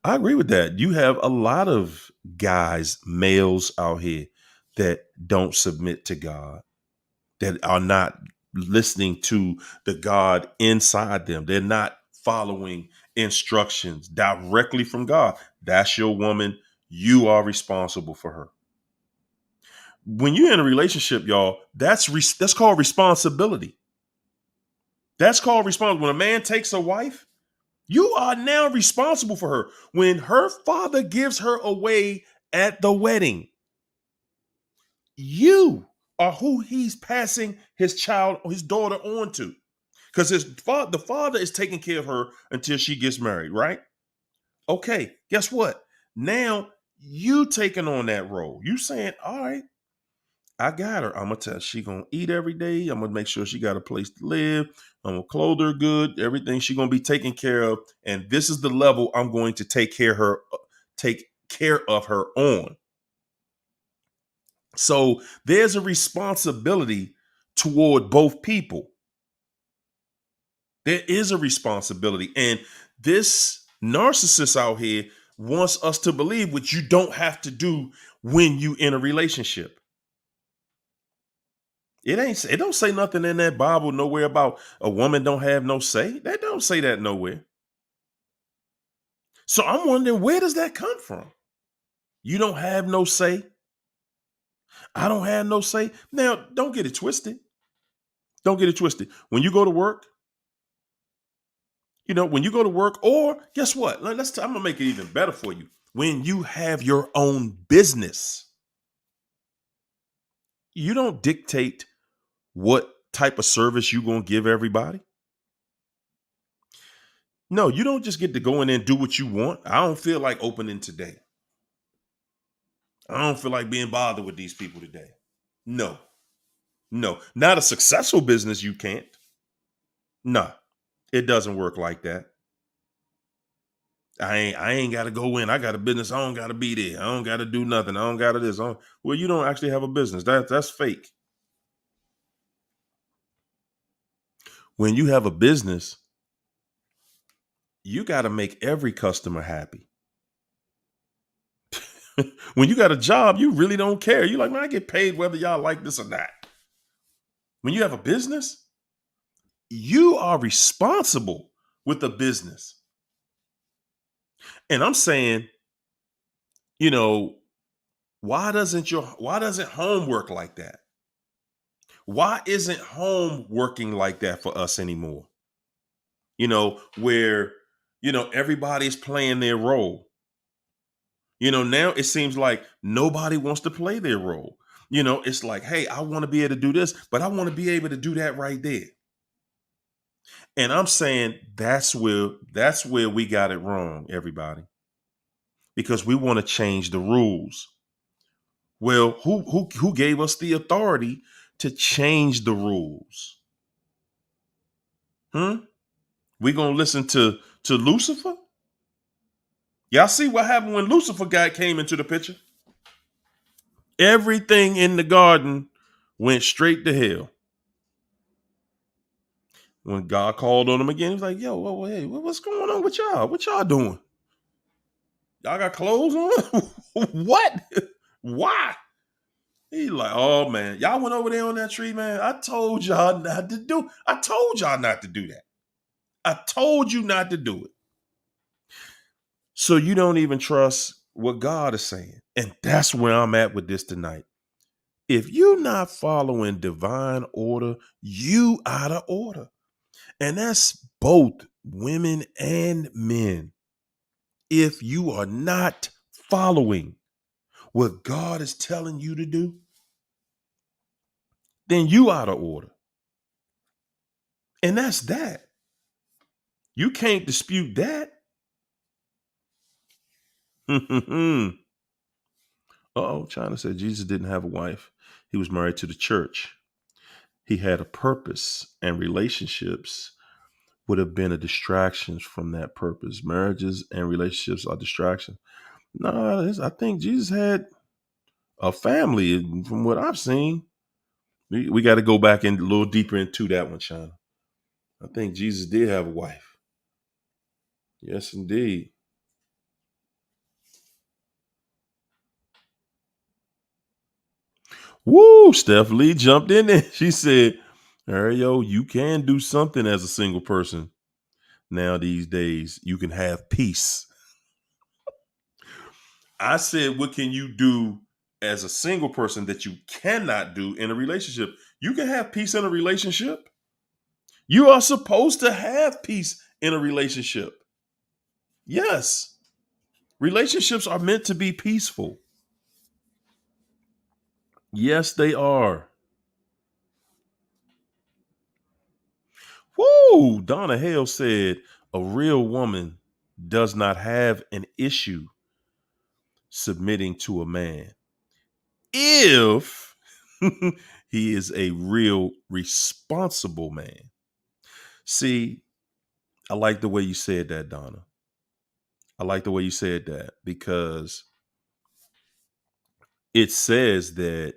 I agree with that. You have a lot of guys, males out here that don't submit to God, that are not listening to the God inside them. They're not following instructions directly from God. That's your woman. You are responsible for her. When you're in a relationship, y'all, that's called responsibility. That's called responsibility. When a man takes a wife, you are now responsible for her. When her father gives her away at the wedding, you are who he's passing his child or his daughter on to. Because the father is taking care of her until she gets married, right? Okay, guess what? Now you taking on that role. You saying, all right, I got her. I'm gonna tell she gonna eat every day. I'm gonna make sure she got a place to live. I'm gonna clothe her good. Everything she gonna be taken care of. And this is the level I'm going to take care of her on. So there's a responsibility toward both people. There is a responsibility. And this narcissist out here wants us to believe what you don't have to do when you in a relationship. It don't say nothing in that Bible nowhere about a woman don't have no say. That don't say that nowhere. So I'm wondering, where does that come from? You don't have no say. I don't have no say. Now, don't get it twisted. Don't get it twisted. When you go to work, when you go to work, or guess what? I'm gonna make it even better for you. When you have your own business, you don't dictate what type of service you're gonna give everybody. No, you don't just get to go in there and do what you want. I don't feel like opening today. I don't feel like being bothered with these people today. No, no, not a successful business. You can't. No, it doesn't work like that. I ain't got to go in. I got a business. I don't got to be there. I don't got to do nothing. I don't got to this. Well, you don't actually have a business. That's fake. When you have a business, you got to make every customer happy. When you got a job, you really don't care. You're like, man, I get paid whether y'all like this or not. When you have a business, you are responsible with the business. And I'm saying, you know, why doesn't home work like that? Why isn't home working like that for us anymore? Where, everybody's playing their role. Now it seems like nobody wants to play their role. It's like, hey, I want to be able to do this, but I want to be able to do that right there. And I'm saying that's where we got it wrong, everybody. Because we want to change the rules. Well, who gave us the authority to change the rules? We gonna listen to Lucifer? Y'all see what happened when Lucifer came into the picture? Everything in the garden went straight to hell. When God called on him again, he was like, yo, hey, what's going on with y'all? What y'all doing? Y'all got clothes on? What? Why? He like, oh man, y'all went over there on that tree, man. I told y'all not to do that. I told you not to do it. So you don't even trust what God is saying. And that's where I'm at with this tonight. If you're not following divine order, you out of order. And that's both women and men. If you are not following what God is telling you to do, then you out of order. And that's that. You can't dispute that. Uh-oh, China said Jesus didn't have a wife. He was married to the church. He had a purpose, and relationships would have been a distraction from that purpose. Marriages and relationships are distractions. No, I think Jesus had a family from what I've seen. We got to go back in a little deeper into that one, China. I think Jesus did have a wife. Yes, indeed. Woo! Steph Lee jumped in there. She said, Yo, you can do something as a single person now these days. You can have peace. I said, what can you do as a single person that you cannot do in a relationship? You can have peace in a relationship. You are supposed to have peace in a relationship. Yes. Relationships are meant to be peaceful. Yes, they are. Woo! Donna Hale said a real woman does not have an issue submitting to a man if he is a real responsible man. See, I like the way you said that, Donna. I like the way you said that because it says that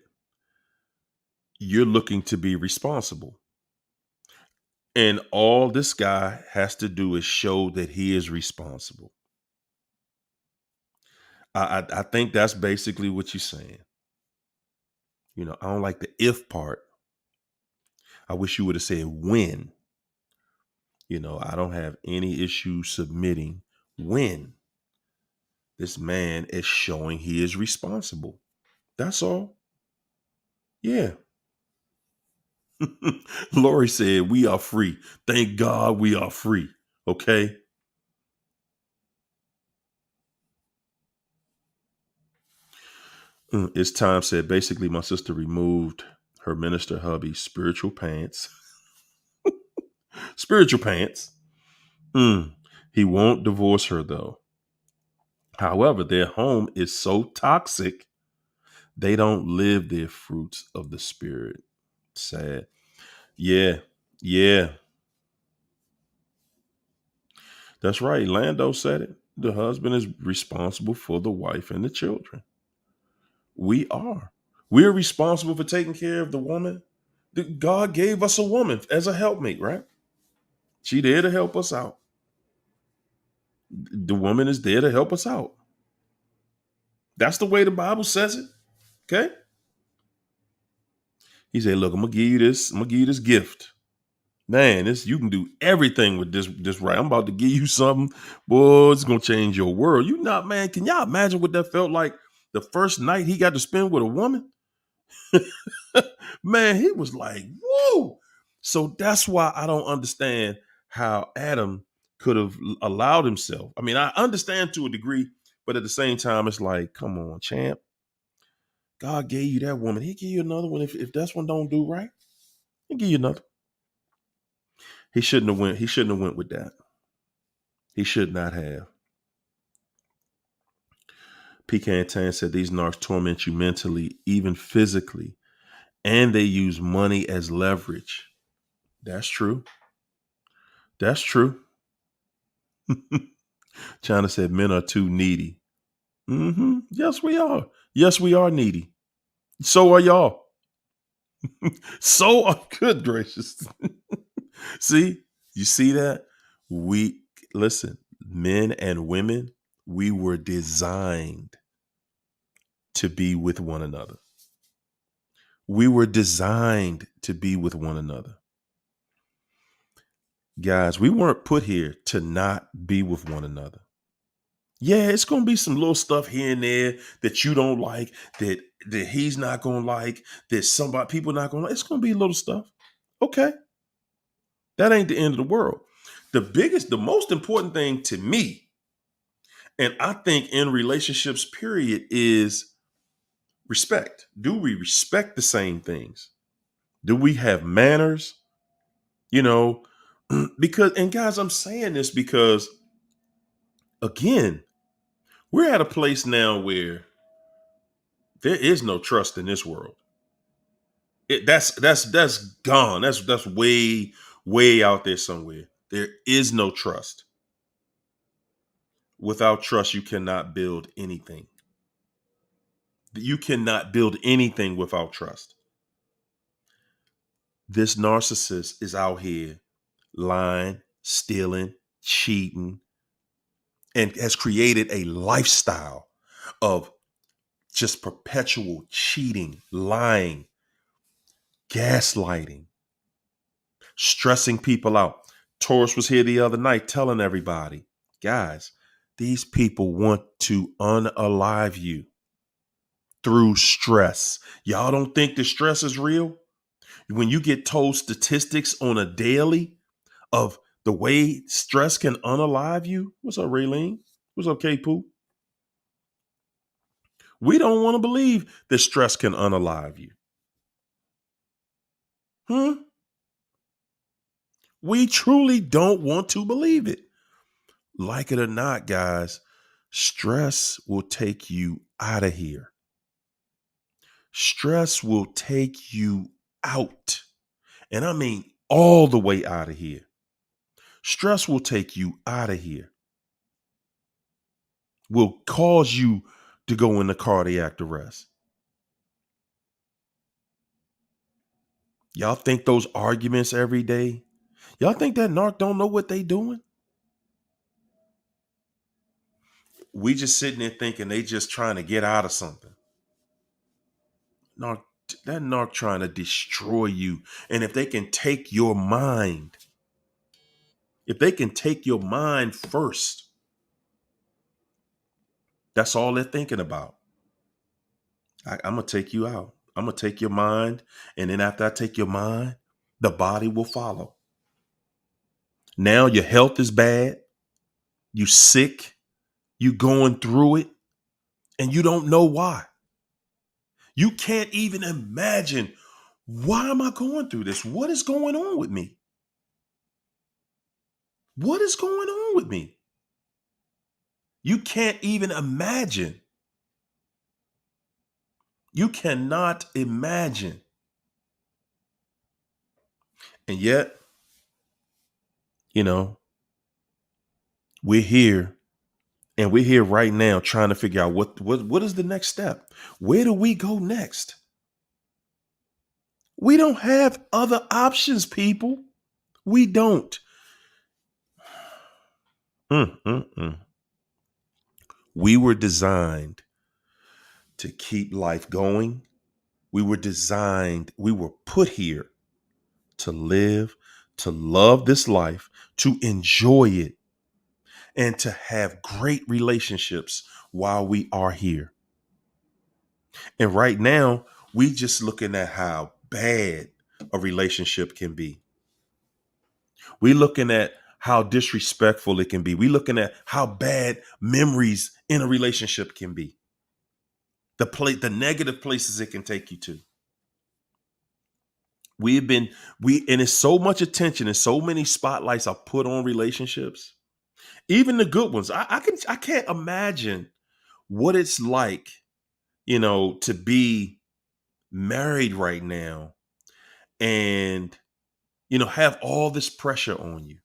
you're looking to be responsible. And all this guy has to do is show that he is responsible. I think that's basically what you're saying. I don't like the if part. I wish you would have said when. I don't have any issue submitting when this man is showing he is responsible. That's all. Yeah. Lori said, we are free. Thank God we are free. Okay. It's time said, basically, my sister removed her minister hubby's spiritual pants. Spiritual pants. He won't divorce her, though. However, their home is so toxic, they don't live their fruits of the spirit. Sad. Yeah. Yeah. That's right. Lando said it. The husband is responsible for the wife and the children. We are. We're responsible for taking care of the woman. God gave us a woman as a helpmate, right? She there to help us out. The woman is there to help us out. That's the way the Bible says it. Okay. He said, look, I'm gonna give you this. I'm gonna give you this gift. Man, you can do everything with this right. I'm about to give you something. Boy, it's gonna change your world. You not, man. Can y'all imagine what that felt like the first night he got to spend with a woman? Man, he was like, whoa. So that's why I don't understand how Adam could have allowed himself. I mean, I understand to a degree, but at the same time, it's like, come on, champ. God gave you that woman. He give you another one. If that's one don't do right, he'll give you another. He shouldn't have went. He shouldn't have went with that. He should not have. Pecan Tan said these narcs torment you mentally, even physically, and they use money as leverage. That's true. That's true. China said men are too needy. Yes, we are. Yes, we are needy. So are y'all. So are good gracious. See, you see that? We listen, men and women, we were designed to be with one another. We were designed to be with one another. Guys, we weren't put here to not be with one another. Yeah, it's gonna be some little stuff here and there that you don't like, that he's not gonna like, that people not gonna like. It's gonna be little stuff. Okay. That ain't the end of the world. The most important thing to me, and I think in relationships, period, is respect. Do we respect the same things? Do we have manners? You know, because, and guys, I'm saying this because, again, we're at a place now where there is no trust in this world. That's gone. That's way out there somewhere. There is no trust. Without trust, you cannot build anything. You cannot build anything without trust. This narcissist is out here lying, stealing, cheating, and has created a lifestyle of just perpetual cheating, lying, gaslighting, stressing people out. Taurus was here the other night telling everybody, guys, these people want to unalive you through stress. Y'all don't think the stress is real? When you get told statistics on a daily of the way stress can unalive you. What's up, Raylene? What's up, K-Poo? We don't want to believe that stress can unalive you. We truly don't want to believe it. Like it or not, guys, stress will take you out of here. Stress will take you out. And I mean all the way out of here. Stress will take you out of here. Will cause you to go into cardiac arrest. Y'all think those arguments every day? Y'all think that narc don't know what they doing? We just sitting there thinking they just trying to get out of something. Narc, that narc trying to destroy you. And if they can take your mind, first, that's all they're thinking about. I'm going to take you out. I'm going to take your mind. And then after I take your mind, the body will follow. Now your health is bad. You sick. You going through it. And you don't know why. You can't even imagine, why am I going through this? What is going on with me? What is going on with me? You can't even imagine. You cannot imagine. And yet, we're here, and we're here right now trying to figure out what is the next step? Where do we go next? We don't have other options, people. We don't. We were designed to keep life going. We were put here to live, to love this life, to enjoy it, and to have great relationships while we are here. And right now, we just looking at how bad a relationship can be. We looking at how disrespectful it can be. We looking at how bad memories in a relationship can be. The negative places it can take you to. And it's so much attention and so many spotlights are put on relationships, even the good ones. I can't imagine what it's like, to be married right now and, have all this pressure on you.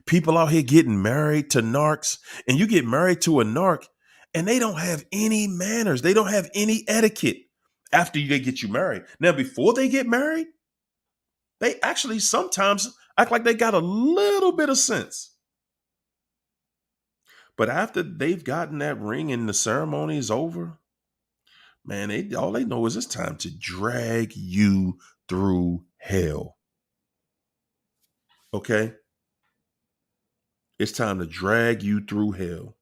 People out here getting married to narcs, and you get married to a narc and they don't have any manners. They don't have any etiquette after they get you married. Now, before they get married, they actually sometimes act like they got a little bit of sense. But after they've gotten that ring and the ceremony is over, man, all they know is it's time to drag you through hell. Okay? It's time to drag you through hell.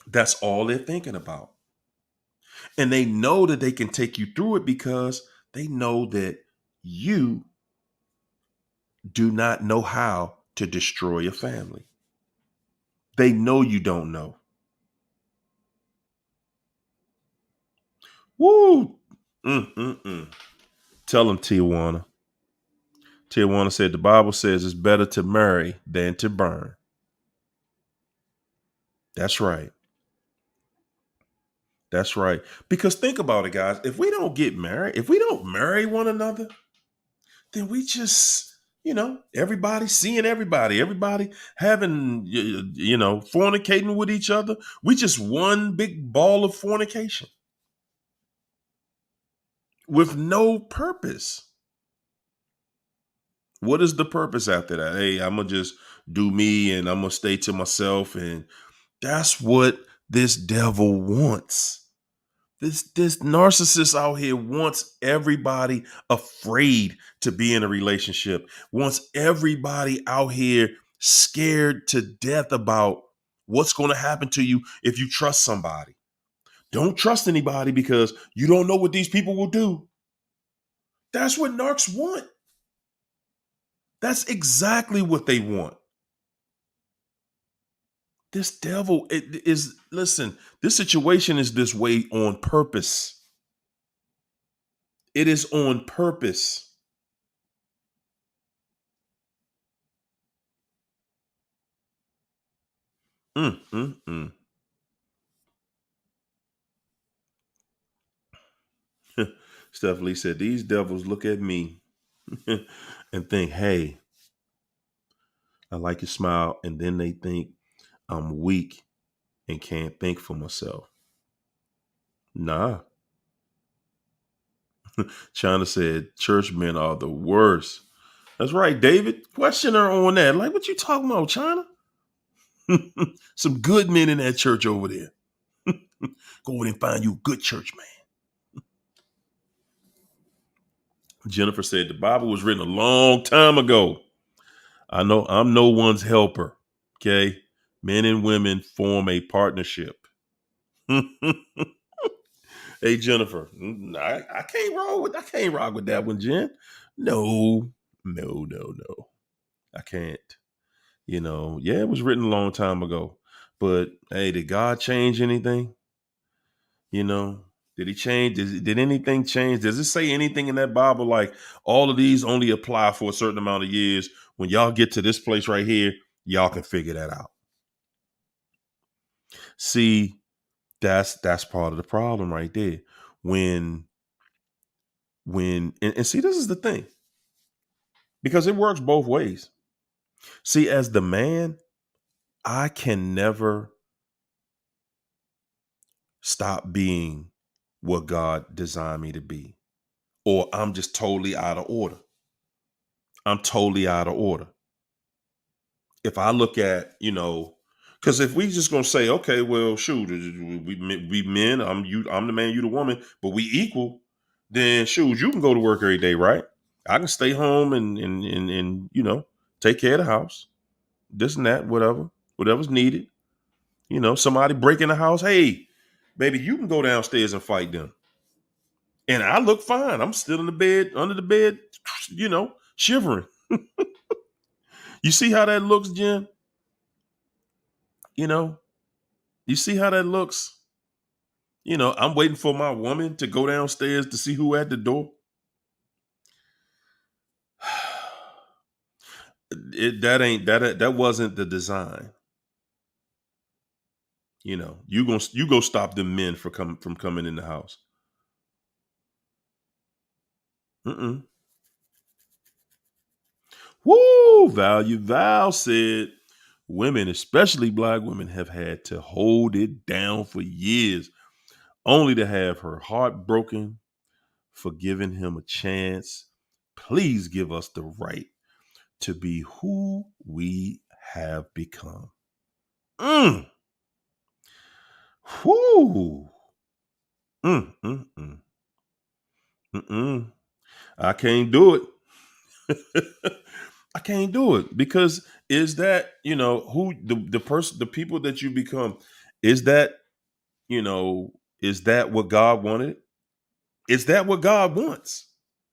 That's all they're thinking about. And they know that they can take you through it because they know that you do not know how to destroy a family. They know you don't know. Woo! Tell them, Tijuana. Tijuana said the Bible says it's better to marry than to burn. That's right. That's right. Because think about it, guys. If we don't get married, if we don't marry one another, then we just, everybody seeing everybody having, fornicating with each other. We just one big ball of fornication with no purpose. What is the purpose after that? Hey, I'm going to just do me and I'm going to stay to myself. And that's what this devil wants. This narcissist out here wants everybody afraid to be in a relationship, wants everybody out here scared to death about what's going to happen to you if you trust somebody. Don't trust anybody because you don't know what these people will do. That's what narcs want. That's exactly what they want. This devil listen, this situation is this way on purpose. It is on purpose. Mm, mm, mm. Steph Lee said, these devils look at me and think, hey, I like your smile. And then they think I'm weak and can't think for myself. Nah. China said, churchmen are the worst. That's right, David. Question her on that. Like, what you talking about, China? Some good men in that church over there. Go over and find you a good church man. Jennifer said, the Bible was written a long time ago. I know I'm no one's helper. Okay. Men and women form a partnership. Hey, Jennifer, I can't rock with that one, Jen. No. I can't. Yeah, it was written a long time ago. But hey, did God change anything? Did he change? Did anything change? Does it say anything in that Bible like all of these only apply for a certain amount of years? When y'all get to this place right here, y'all can figure that out. See, that's part of the problem right there. When and see, this is the thing. Because it works both ways. See, as the man, I can never stop being what God designed me to be. Or I'm just totally out of order. I'm totally out of order. If I look at, because if we just gonna say, okay, well, shoot, we men, I'm the man, you the woman, but we equal, then shoot, you can go to work every day, right? I can stay home and take care of the house, this and that, whatever's needed. Somebody break in the house, hey, baby, you can go downstairs and fight them. And I look fine. I'm still in the bed, under the bed, shivering. You see how that looks, Jen? You see how that looks? I'm waiting for my woman to go downstairs to see who at the door. That wasn't the design. You go stop them men from coming in the house. Mm-mm. Woo! Value Val said, women, especially black women, have had to hold it down for years, only to have her heart broken for giving him a chance. Please give us the right to be who we have become. Mm. Whoo. Mm, mm, mm. Mm-mm. I can't do it. I can't do it because is that, who the person, the people that you become, is that, is that what God wanted? Is that what God wants?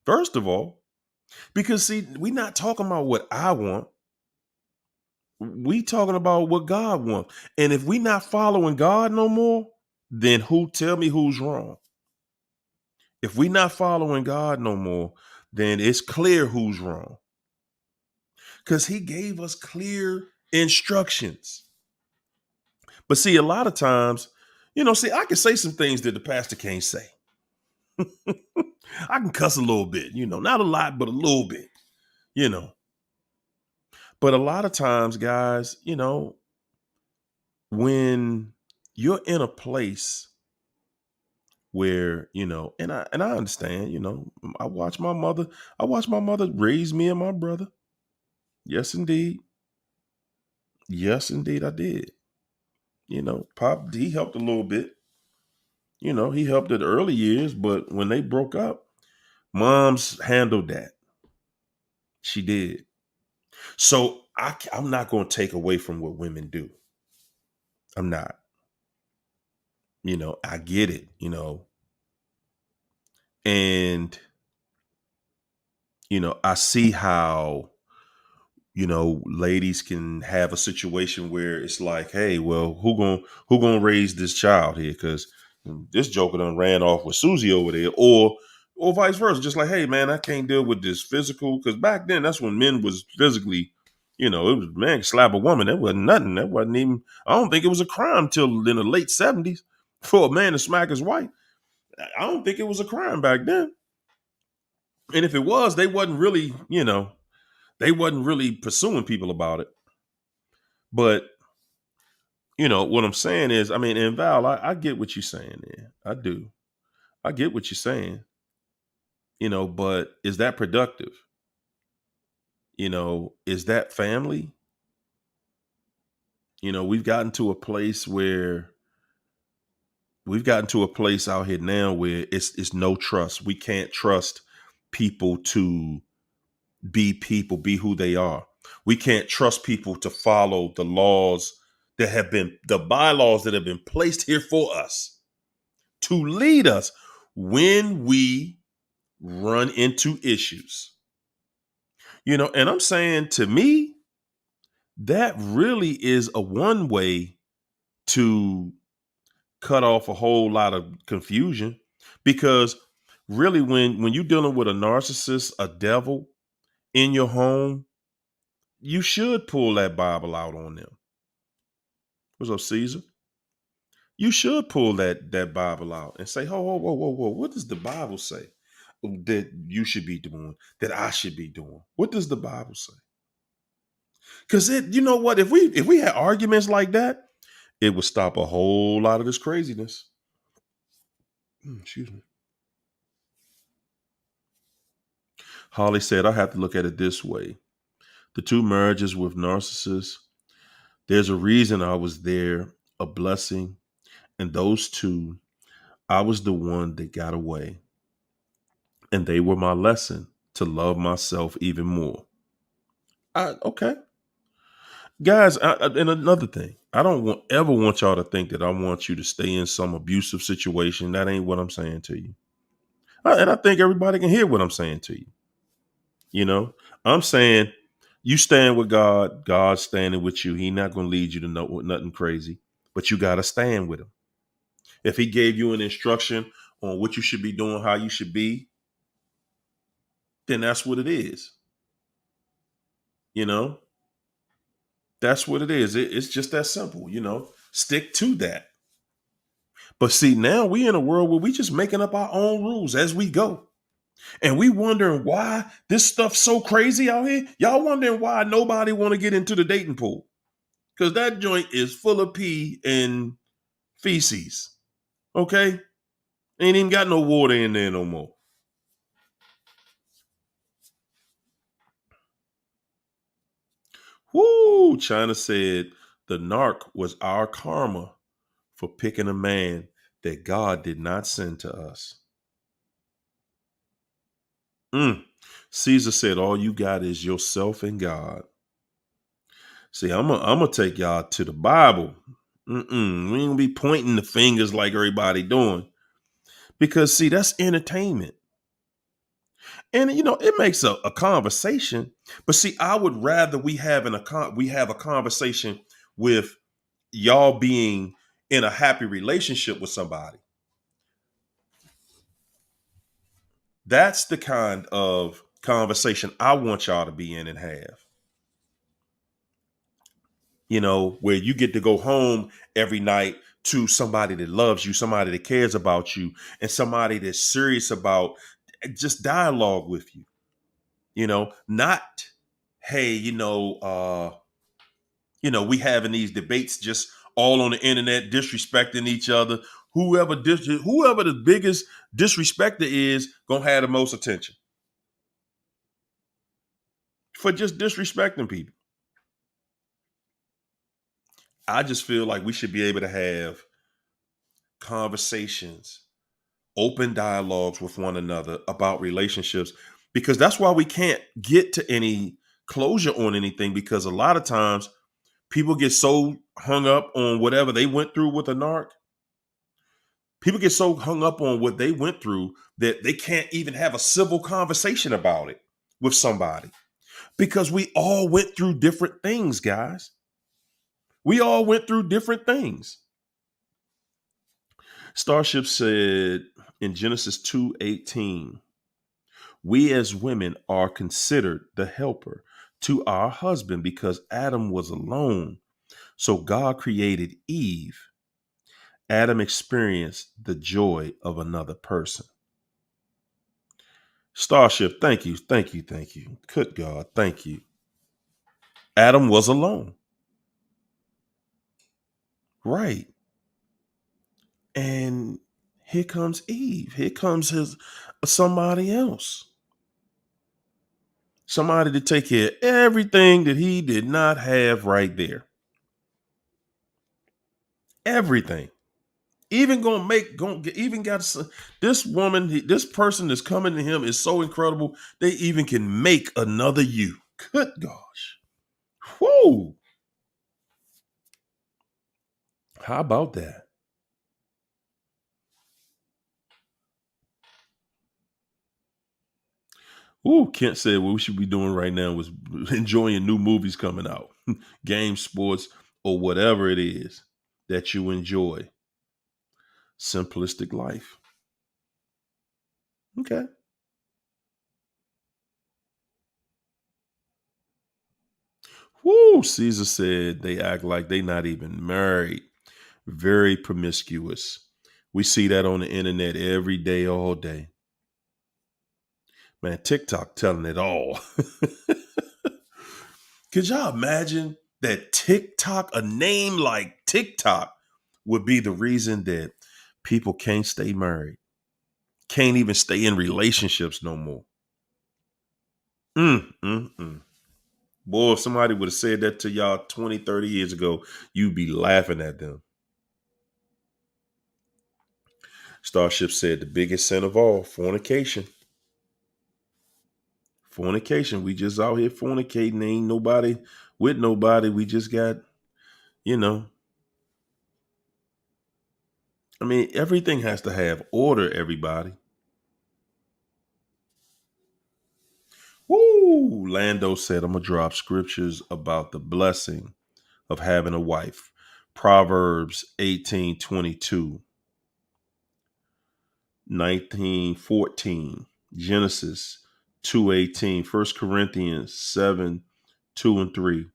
First of all, because see, we're not talking about what I want. We talking about what God wants. And if we not following God no more, then tell me who's wrong? If we not following God no more, then it's clear who's wrong. Because he gave us clear instructions. But see, a lot of times, See, I can say some things that the pastor can't say. I can cuss a little bit, not a lot, but a little bit, you know. But a lot of times, guys, when you're in a place where, and I understand, I watched my mother raise me and my brother. Yes, indeed. Yes, indeed, I did. Pop D helped a little bit. He helped at the early years, but when they broke up, mom's handled that. She did. So I'm not going to take away from what women do. I'm not. I get it, and, I see how, ladies can have a situation where it's like, hey, well, who gonna raise this child here? Because this joker done ran off with Susie over there, or vice versa. Just like, hey, man, I can't deal with this physical. Because back then, that's when men was physically, it was man could slap a woman. That wasn't nothing. That wasn't even. I don't think it was a crime till in the late 70s for a man to smack his wife. I don't think it was a crime back then. And if it was, they wasn't really pursuing people about it. But what I'm saying is, I mean, and Val, I get what you're saying there. I do. I get what you're saying. But is that productive? Is that family? We've gotten to a place out here now where it's no trust. We can't trust people to be who they are. We can't trust people to follow the laws the bylaws that have been placed here for us to lead us when we run into issues. And I'm saying, to me, that really is a one way to cut off a whole lot of confusion, because really when you're dealing with a narcissist, a devil in your home, you should pull that Bible out on them. What's up, Caesar? You should pull that Bible out and say, whoa, whoa, whoa, whoa, whoa. What does the Bible say that you should be doing, that I should be doing? What does the Bible say? Because you know what? If we had arguments like that, it would stop a whole lot of this craziness. Excuse me. Holly said, I have to look at it this way. The two marriages with narcissists, there's a reason I was there, a blessing. And those two, I was the one that got away. And they were my lesson to love myself even more. Okay. Guys, and another thing, I don't ever want y'all to think that I want you to stay in some abusive situation. That ain't what I'm saying to you. And I think everybody can hear what I'm saying to you. I'm saying you stand with God, God's standing with you. He's not going to lead you to nothing crazy, but you got to stand with him. If he gave you an instruction on what you should be doing, how you should be, then that's what it is. That's what it is. It's just that simple, stick to that. But see, now we in a world where we just making up our own rules as we go. And we wondering why this stuff's so crazy out here. Y'all wondering why nobody want to get into the dating pool. Because that joint is full of pee and feces. Okay? Ain't even got no water in there no more. Woo! China said the narc was our karma for picking a man that God did not send to us. Caesar said, all you got is yourself and God. See, I'm gonna take y'all to the Bible. We ain't gonna be pointing the fingers like everybody doing, because see, that's entertainment, and it makes a conversation. But see, I would rather we have a conversation with y'all being in a happy relationship with somebody. That's the kind of conversation I want y'all to be in and have. Where you get to go home every night to somebody that loves you, somebody that cares about you, and somebody that's serious about just dialogue with you. Not, hey, we having these debates just all on the internet, disrespecting each other. Whoever the biggest disrespecter is, gonna have the most attention for just disrespecting people. I just feel like we should be able to have conversations, open dialogues with one another about relationships, because that's why we can't get to any closure on anything, because a lot of times people get so hung up on whatever they went through with a narc. People get so hung up on what they went through that they can't even have a civil conversation about it with somebody, because we all went through different things, guys. We all went through different things. Starship said in Genesis 2:18, we as women are considered the helper to our husband because Adam was alone. So God created Eve. Adam experienced the joy of another person. Starship, thank you, thank you, thank you. Good God, thank you. Adam was alone. Right. And here comes Eve. Here comes somebody else. Somebody to take care of everything that he did not have right there. Everything. Even even got this woman, this person that's coming to him is so incredible. They even can make another you. Good gosh. Whoa. How about that? Ooh, Kent said what we should be doing right now was enjoying new movies coming out, games, sports, or whatever it is that you enjoy. Simplistic life. Okay. Woo, Caesar said they act like they not even married. Very promiscuous. We see that on the internet every day, all day. Man, TikTok telling it all. Could y'all imagine that TikTok, a name like TikTok, would be the reason that people can't stay married, can't even stay in relationships no more? Mm, mm, mm. Boy, if somebody would have said that to y'all 20, 30 years ago, you'd be laughing at them. Starship said the biggest sin of all, fornication. Fornication. We just out here fornicating. Ain't nobody with nobody. We just got, you know. I mean, everything has to have order, everybody. Woo! Lando said, I'm going to drop scriptures about the blessing of having a wife. Proverbs 18:22, 19:14, Genesis 2:18, 1 Corinthians 7:2 and 3.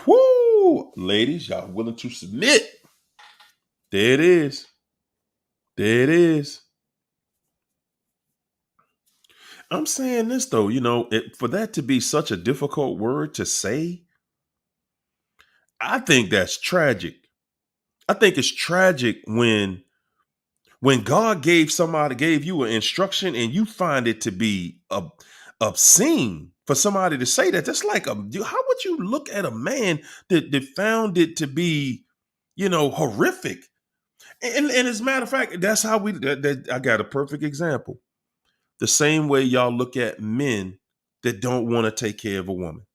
Woo! Ladies, y'all willing to submit? There it is. There it is. I'm saying this though, for that to be such a difficult word to say, I think that's tragic. I think it's tragic when God gave you an instruction and you find it to be obscene for somebody to say that. That's like how would you look at a man that found it to be, horrific? And as a matter of fact, that's how I got a perfect example. The same way y'all look at men that don't want to take care of a woman.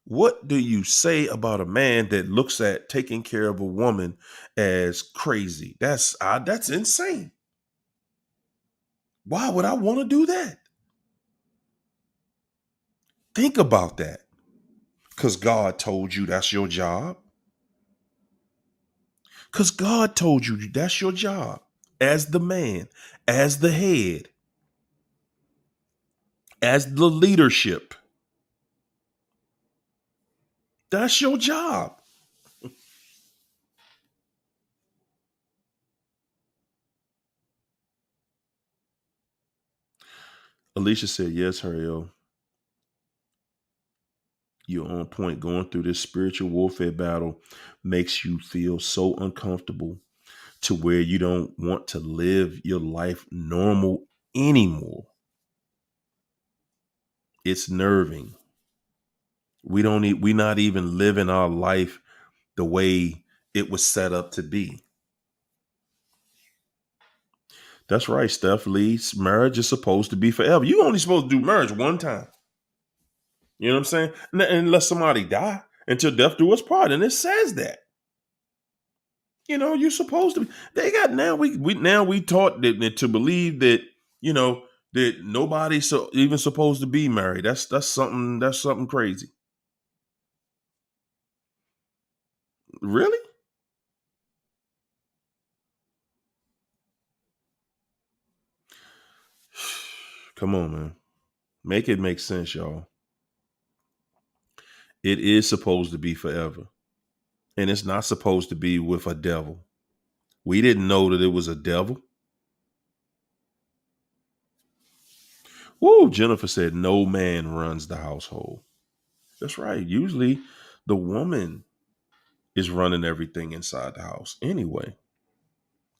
What do you say about a man that looks at taking care of a woman as crazy? That's insane. Why would I want to do that? Think about that. Because God told you that's your job. Because God told you that's your job as the man, as the head, as the leadership. That's your job. Alicia said, yes, Hario, you're on point. Going through this spiritual warfare battle makes you feel so uncomfortable to where you don't want to live your life normal anymore. It's nerving. We're not even living our life the way it was set up to be. That's right, Steph Lee. Marriage is supposed to be forever. You only supposed to do marriage one time. You know what I'm saying? Unless somebody die, until death do us part, and it says that. You're supposed to. They got now. We taught that to believe that you know that nobody's even supposed to be married. That's something crazy. Really? Come on, man. Make it make sense, y'all. It is supposed to be forever, and it's not supposed to be with a devil. We didn't know that it was a devil. Woo! Jennifer said, "No man runs the household." That's right. Usually, the woman is running everything inside the house anyway,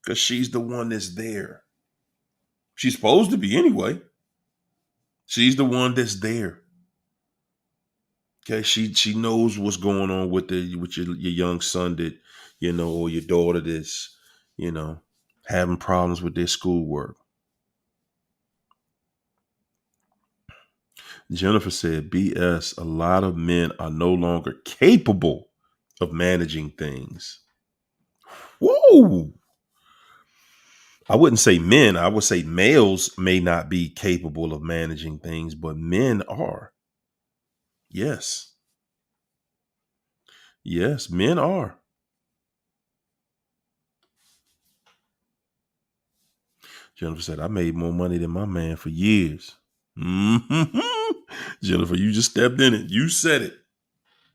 because she's the one that's there. She's supposed to be anyway. She's the one that's there. Okay, she knows what's going on with your young son that or your daughter that's you know having problems with their schoolwork. Jennifer said, "BS. A lot of men are no longer capable of managing things." Whoa! I wouldn't say men. I would say males may not be capable of managing things, but men are. Yes. Yes, men are. Jennifer said, I made more money than my man for years. Mhm. Jennifer, you just stepped in it. You said it.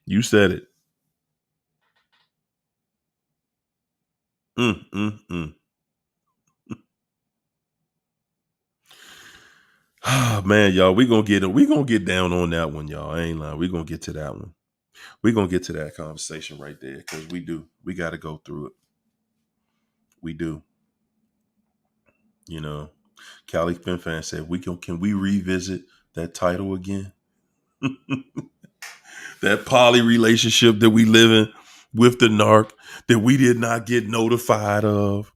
You said it. Mm, mm, mm. Man, y'all, we gonna get down on that one, y'all. I ain't lying. We're gonna get to that one. We're gonna get to that conversation right there because we do. We gotta go through it. We do. You know. Callie Finfan said, can we revisit that title again? That poly relationship that we live in with the narc that we did not get notified of.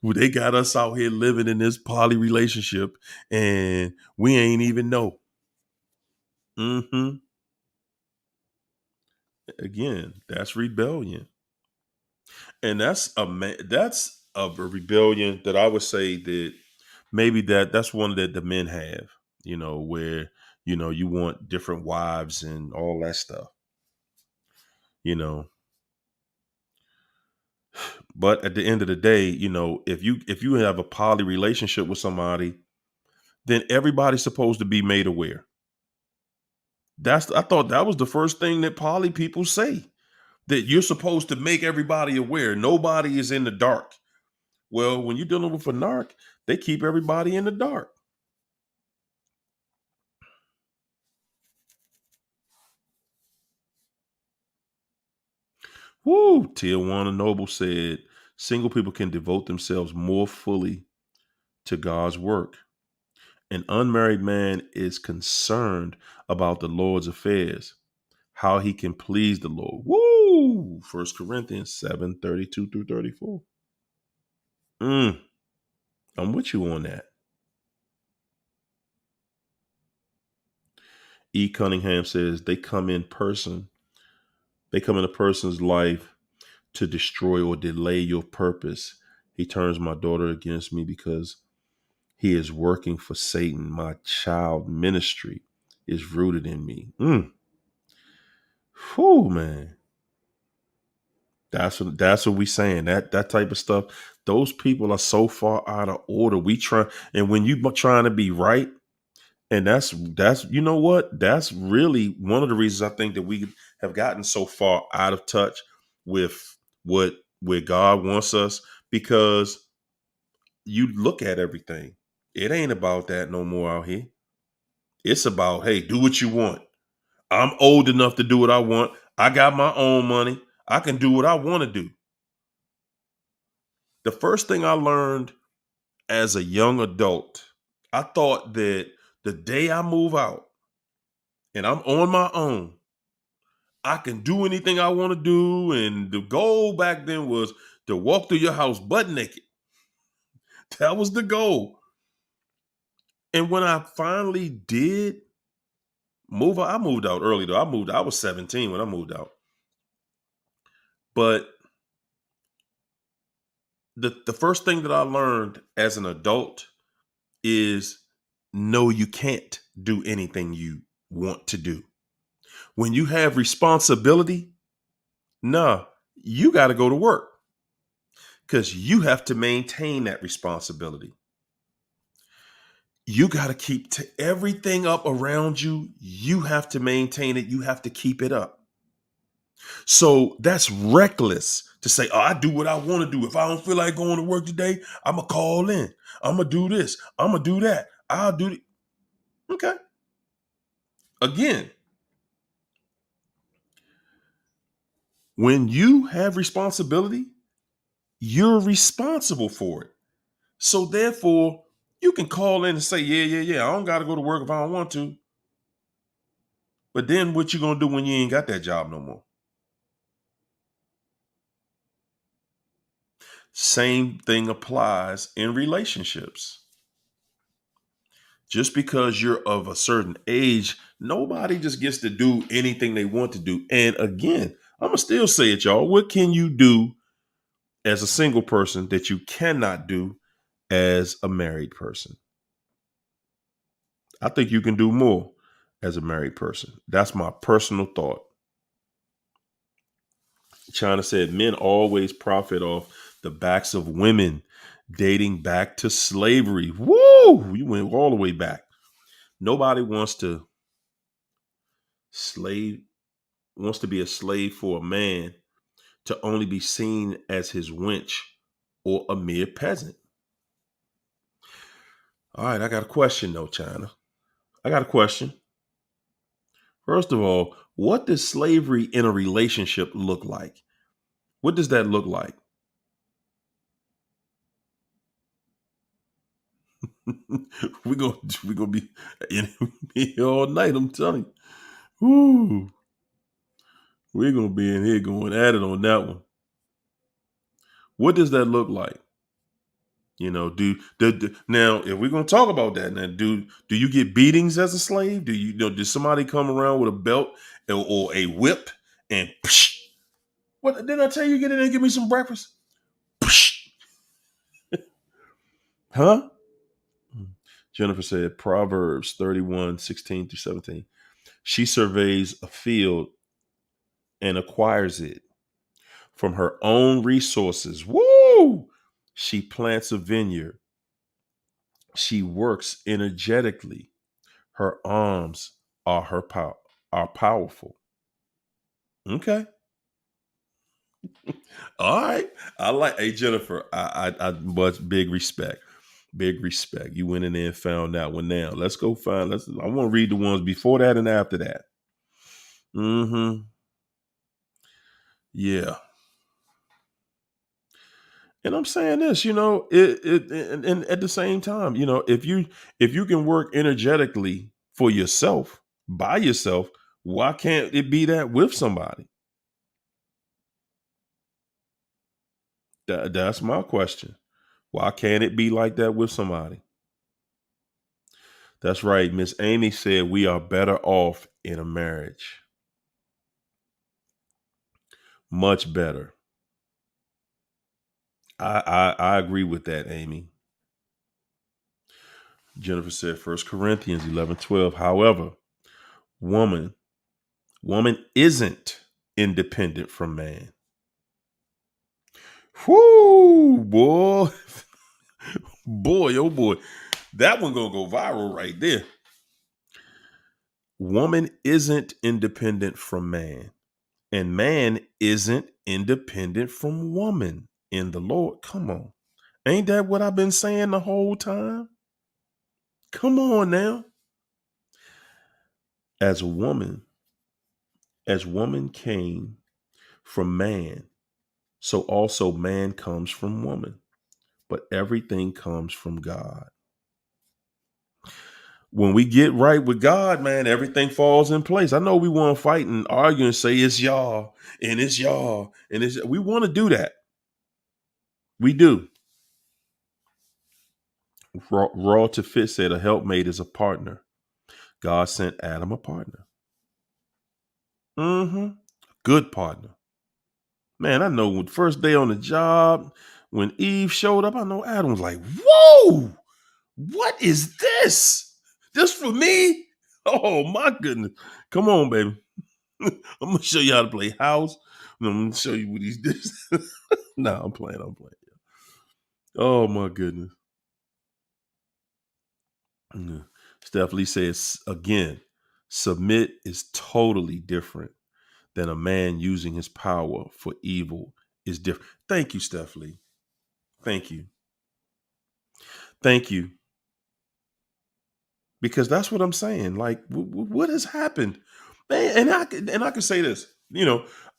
They got us out here living in this poly relationship and we ain't even know. Hmm. Again, that's rebellion. And that's a rebellion that I would say that maybe that's one that the men have, where you want different wives and all that stuff, you know. But at the end of the day, if you have a poly relationship with somebody, then everybody's supposed to be made aware. I thought that was the first thing that poly people say, that you're supposed to make everybody aware. Nobody is in the dark. Well, when you're dealing with a narc, they keep everybody in the dark. Woo! Tijuana Noble said, single people can devote themselves more fully to God's work. An unmarried man is concerned about the Lord's affairs, how he can please the Lord. Woo! 1 Corinthians 7:32 through 34. Mm, I'm with you on that. E. Cunningham says they come in a person's life to destroy or delay your purpose. He turns my daughter against me because he is working for Satan. My child ministry is rooted in me. Whew, man. That's what we saying. That type of stuff. Those people are so far out of order. We try, and when you trying to be right, And that's you know what? That's really one of the reasons I think that we have gotten so far out of touch with what where God wants us, because you look at everything. It ain't about that no more out here. It's about, hey, do what you want. I'm old enough to do what I want. I got my own money. I can do what I want to do. The first thing I learned as a young adult, I thought that the day I move out and I'm on my own, I can do anything I want to do. And the goal back then was to walk through your house butt naked. That was the goal. And when I finally did move out, I moved out early though. I was 17 when I moved out. But the first thing that I learned as an adult is no, you can't do anything you want to do. When you have responsibility, nah, you got to go to work because you have to maintain that responsibility. You got to keep everything up around you. You have to maintain it. You have to keep it up. So that's reckless to say, oh, I do what I want to do. If I don't feel like going to work today, I'm going to call in. I'm going to do this. I'm going to do that. I'll do it. Okay. Again, when you have responsibility, you're responsible for it. So therefore, you can call in and say, yeah. I don't got to go to work if I don't want to. But then what you going to do when you ain't got that job no more? Same thing applies in relationships. Just because you're of a certain age, nobody just gets to do anything they want to do. And again, I'm going to still say it, y'all. What can you do as a single person that you cannot do as a married person? I think you can do more as a married person. That's my personal thought. China said men always profit off the backs of women, dating back to slavery. Woo! You went all the way back. Nobody slave wants to be a slave for a man to only be seen as his wench or a mere peasant. All right, I got a question though, China. I got a question. First of all, what does slavery in a relationship look like? What does that look like? we're gonna be in here all night. I'm telling you. Woo. We're gonna be in here going at it on that one. What does that look like? You know, now if we're gonna talk about that, now do you get beatings as a slave? Did somebody come around with a belt or a whip and psh, what did I tell you? Get in there and give me some breakfast? Psh, huh? Jennifer said Proverbs 31:16-17. She surveys a field and acquires it from her own resources. Woo! She plants a vineyard. She works energetically. Her arms are powerful. Okay. All right. I like, hey Jennifer, I much big respect. Big respect. You went in there and found that one. Now let's go I want to read the ones before that and after that. Mm-hmm. Yeah. And I'm saying this, and at the same time, if you can work energetically for yourself, by yourself, why can't it be that with somebody? That's my question. Why can't it be like that with somebody? That's right. Miss Amy said we are better off in a marriage. Much better. I agree with that, Amy. Jennifer said 1 Corinthians 11:12. However, woman isn't independent from man. Whoo, boy. Boy, oh boy. That one gonna go viral right there. Woman isn't independent from man, and man isn't independent from woman in the Lord. Come on. Ain't that what I've been saying the whole time? Come on now. As woman came from man, so also man comes from woman. But everything comes from God. When we get right with God, man, everything falls in place. I know we want to fight and argue and say it's y'all and it's y'all and it's we want to do that. We do. Raw to Fit said a helpmate is a partner. God sent Adam a partner. Mm-hmm. Good partner. Man, I know when first day on the job, when Eve showed up, I know Adam was like, whoa, what is this? This for me? Oh my goodness. Come on, baby. I'm gonna show you how to play house. And I'm gonna show you what these dishes. No, I'm playing. Oh my goodness. Yeah. Steph Lee says again, submit is totally different than a man using his power for evil is different. Thank you, Steph Lee. Thank you. Thank you. Because that's what I'm saying. Like, what has happened? Man, and I can say this.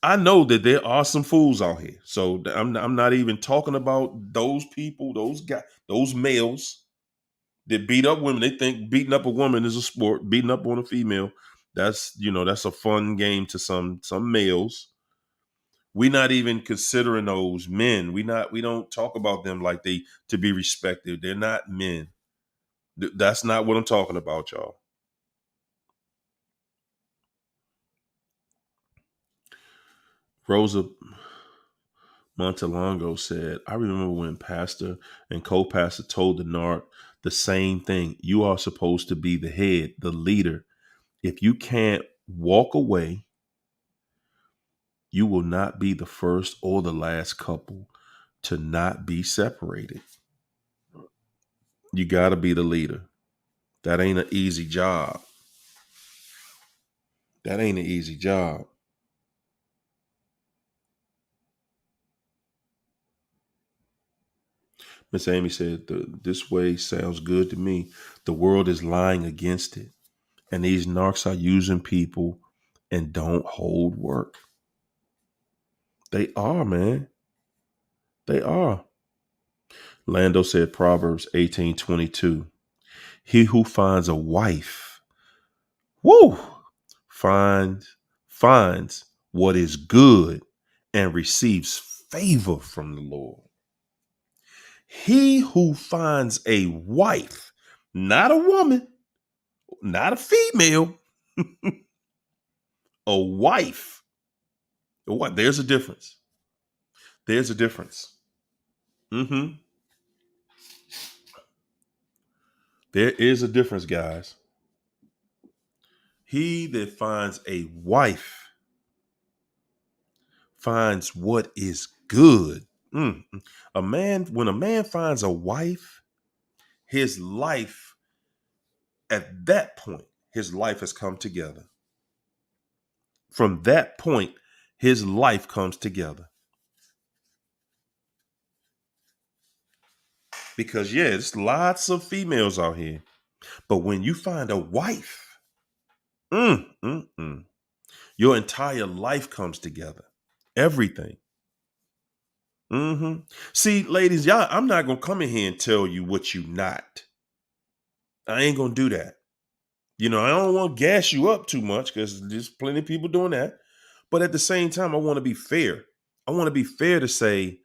I know that there are some fools out here. So I'm not even talking about those people, those guys, those males that beat up women. They think beating up a woman is a sport. Beating up on a female, that's a fun game to some males. We're not even considering those men. We don't talk about them like they to be respected. They're not men. That's not what I'm talking about, y'all. Rosa Montalongo said, I remember when pastor and co-pastor told the NARC the same thing. You are supposed to be the head, the leader. If you can't walk away, you will not be the first or the last couple to not be separated. You got to be the leader. That ain't an easy job. That ain't an easy job. Miss Amy said, this way sounds good to me. The world is lying against it. And these narcs are using people and don't hold work. They are, man. They are. Lando said Proverbs 18:22. He who finds a wife, woo, finds what is good and receives favor from the Lord. He who finds a wife, not a woman, not a female, a wife. What? There's a difference. There's a difference. Mm-hmm. There is a difference, guys. He that finds a wife finds what is good. Mm. When a man finds a wife, his life, at that point, his life has come together. From that point, his life comes together. Because, yeah, there's lots of females out here. But when you find a wife, your entire life comes together. Everything. See, ladies, y'all, I'm not going to come in here and tell you what you not. I ain't going to do that. I don't want to gas you up too much because there's plenty of people doing that. But at the same time, I want to be fair. I want to be fair to say,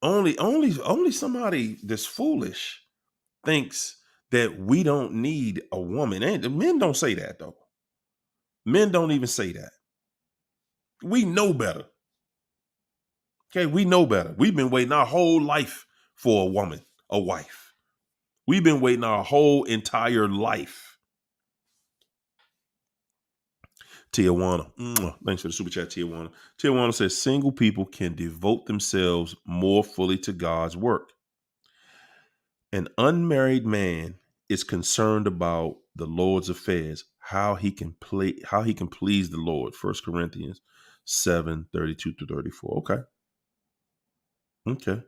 only somebody that's foolish thinks that we don't need a woman. And men don't say that, though. Men don't even say that. We know better. Okay, we know better. We've been waiting our whole life for a woman, a wife. We've been waiting our whole entire life. Tijuana. Thanks for the super chat, Tijuana. Tijuana says single people can devote themselves more fully to God's work. An unmarried man is concerned about the Lord's affairs, how he can please the Lord. 1 Corinthians 7:32-34. Okay. Okay.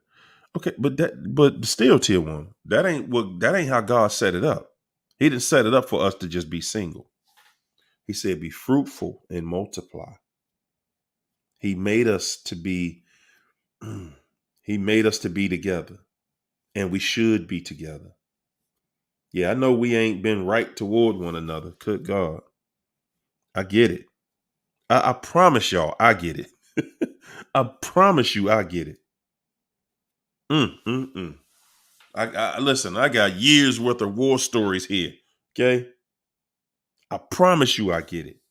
Okay. But still, tier one, that ain't how God set it up. He didn't set it up for us to just be single. He said, be fruitful and multiply. He made us to be, he made us to be together, and we should be together. Yeah, I know we ain't been right toward one another. Good God. I get it. I promise y'all, I get it. I promise you, I get it. Mm, mm, mm. I listen. I got years worth of war stories here. Okay, I promise you, I get it.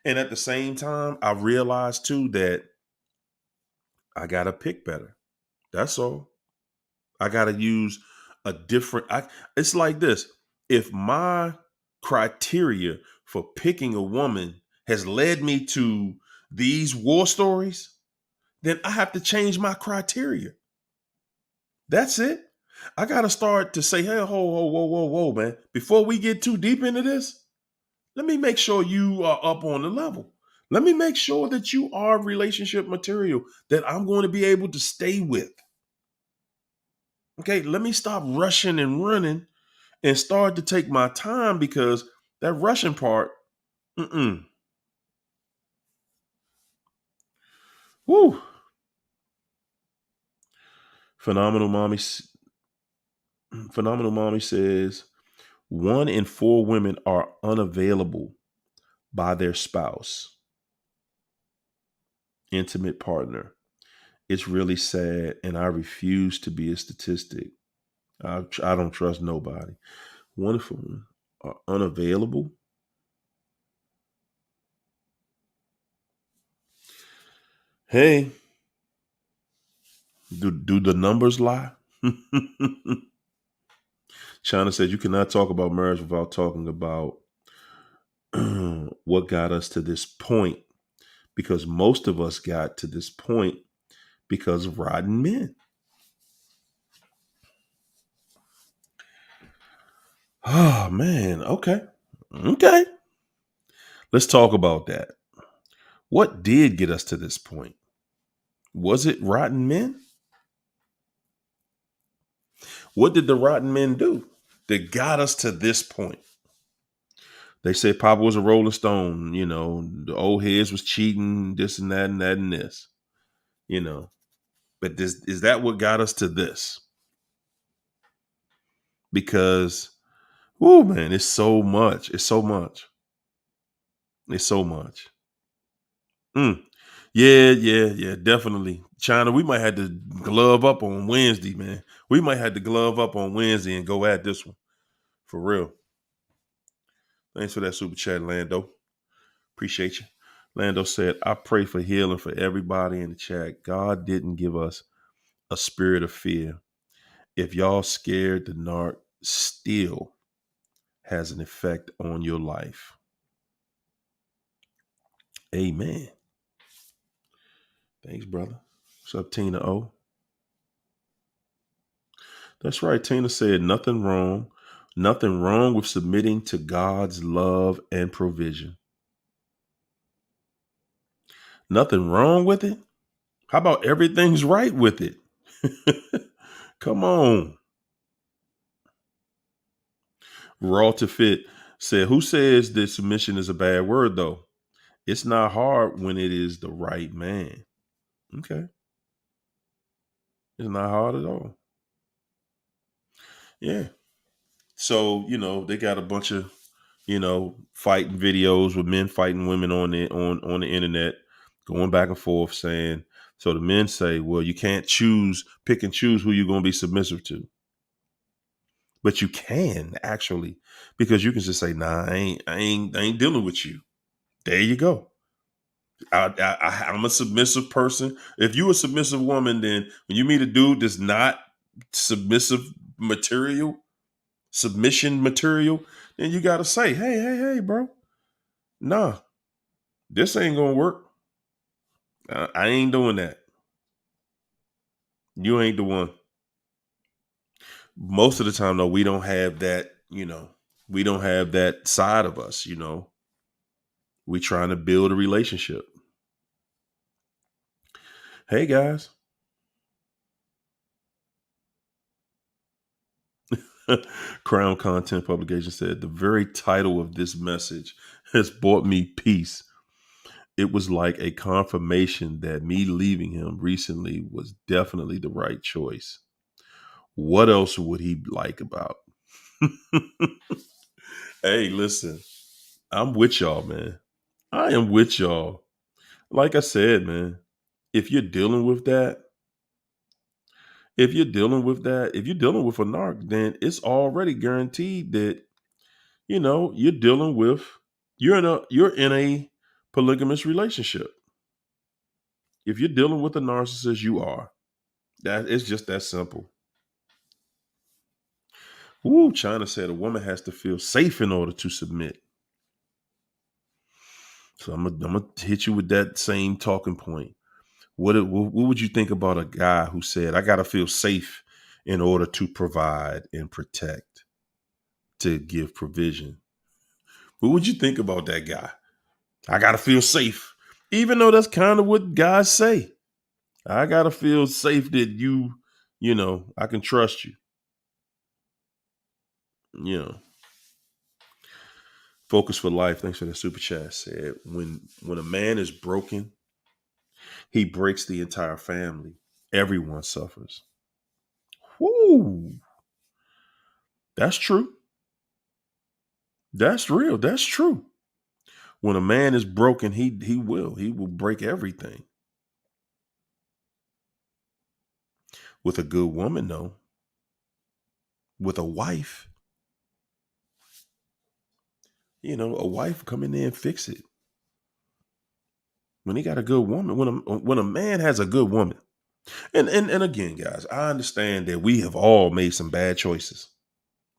And at the same time, I realize too that I gotta pick better. That's all. I gotta use a different. It's like this. If my criteria for picking a woman has led me to these war stories, then I have to change my criteria. That's it. I got to start to say, hey, whoa, man. Before we get too deep into this, let me make sure you are up on the level. Let me make sure that you are relationship material that I'm going to be able to stay with. Okay, let me stop rushing and running and start to take my time, because that rushing part, mm-mm. Woo. Phenomenal mommy, phenomenal mommy says 1 in 4 women are unavailable by their spouse, intimate partner. It's really sad, and I refuse to be a statistic. I don't trust nobody. 1 in 4 are unavailable. Hey, do the numbers lie? China said you cannot talk about marriage without talking about what got us to this point, because most of us got to this point because of rotten men. Oh man, okay. Okay. Let's talk about that. What did get us to this point? Was it rotten men? What did the rotten men do that got us to this point? They said Papa was a Rolling Stone, the old heads was cheating, this and that and that and this, you know. But is that what got us to this? Because, oh man, it's so much. It's so much. It's so much. Mm. Yeah, definitely. China, we might have to glove up on Wednesday, man. We might have to glove up on Wednesday and go at this one. For real. Thanks for that super chat, Lando. Appreciate you. Lando said, I pray for healing for everybody in the chat. God didn't give us a spirit of fear. If y'all scared, the narc still has an effect on your life. Amen. Thanks, brother. What's up, Tina O? That's right. Tina said, nothing wrong. Nothing wrong with submitting to God's love and provision. Nothing wrong with it. How about everything's right with it? Come on. Raw to Fit said, who says that submission is a bad word, though? It's not hard when it is the right man. Okay. It's not hard at all. Yeah. So, they got a bunch of, fighting videos with men fighting women on the internet, going back and forth saying, so the men say, well, you can't pick and choose who you're going to be submissive to. But you can actually, because you can just say, nah, I ain't dealing with you. There you go. I'm a submissive person. If you a submissive woman, then when you meet a dude that's not submission material, then you got to say, hey, bro, nah, this ain't gonna work. I ain't doing that. You ain't the one. Most of the time, though, we don't have that you know, we don't have that side of us, We trying to build a relationship. Hey guys. Crown Content Publication said the very title of this message has brought me peace. It was like a confirmation that me leaving him recently was definitely the right choice. What else would he like about? Hey, listen, I'm with y'all, man. I am with y'all. Like I said, man, if you're dealing with that, if you're dealing with a narc, then it's already guaranteed that, you're dealing with, you're in a polygamous relationship. If you're dealing with a narcissist, you are. That it's just that simple. Ooh, China said a woman has to feel safe in order to submit. So I'm gonna hit you with that same talking point. What would you think about a guy who said, "I gotta feel safe in order to provide and protect, to give provision"? What would you think about that guy? I gotta feel safe, even though that's kind of what guys say. I gotta feel safe that I can trust you. You know, Focus for Life. Thanks for the super chat. Said when a man is broken, he breaks the entire family. Everyone suffers. Whoo, that's true. That's real. That's true. When a man is broken, he will break everything. With a good woman, though, with a wife, a wife come in there and fix it. When he got a good woman, when a man has a good woman, and again, guys, I understand that we have all made some bad choices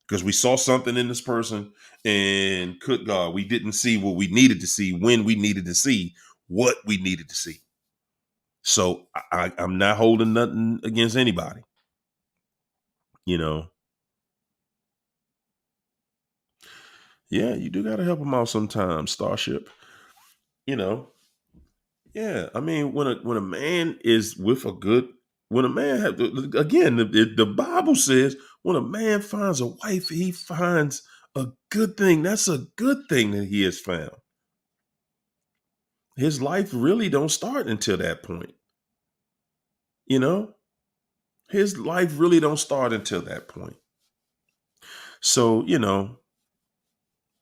because we saw something in this person, and good God, we didn't see what we needed to see when we needed to see what we needed to see. So I'm not holding nothing against anybody, you know. Yeah, you do got to help them out sometimes, Starship. You know, yeah. I mean, when a man is with a good, when a man have again, the Bible says when a man finds a wife, he finds a good thing. That's a good thing that he has found. His life really don't start until that point. You know, his life really don't start until that point. So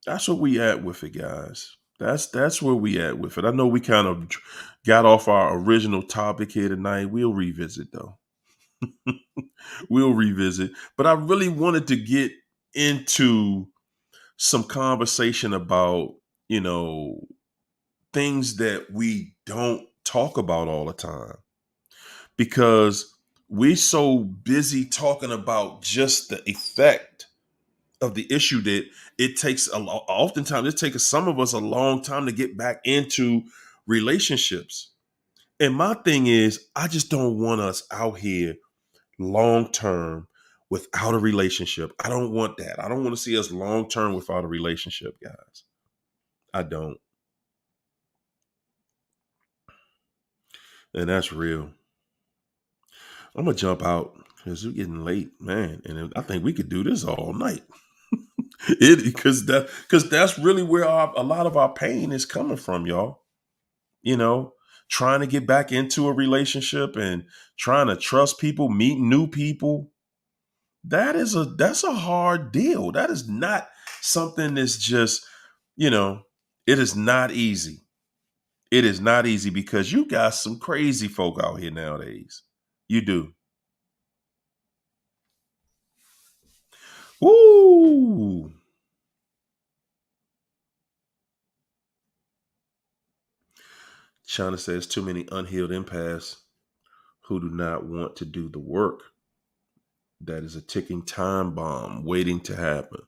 that's what we at with it, guys. That's where we at with it. I know we kind of got off our original topic here tonight. We'll revisit though. We'll revisit. But I really wanted to get into some conversation about, you know, things that we don't talk about all the time because we're so busy talking about just the effect of the issue that it takes oftentimes it takes some of us a long time to get back into relationships. And my thing is, I just don't want us out here long term without a relationship. I don't want that. I don't want to see us long term without a relationship, guys. I don't. And that's real. I'm gonna jump out because it's getting late, man. And I think we could do this all night. Because that's really where a lot of our pain is coming from, y'all. You know, Trying to get back into a relationship and trying to trust people, meet new people. That's a hard deal. That is not something that's just, you know, it is not easy. It is not easy because you got some crazy folk out here nowadays. You do. Woo! China says too many unhealed empaths who do not want to do the work. That is a ticking time bomb waiting to happen.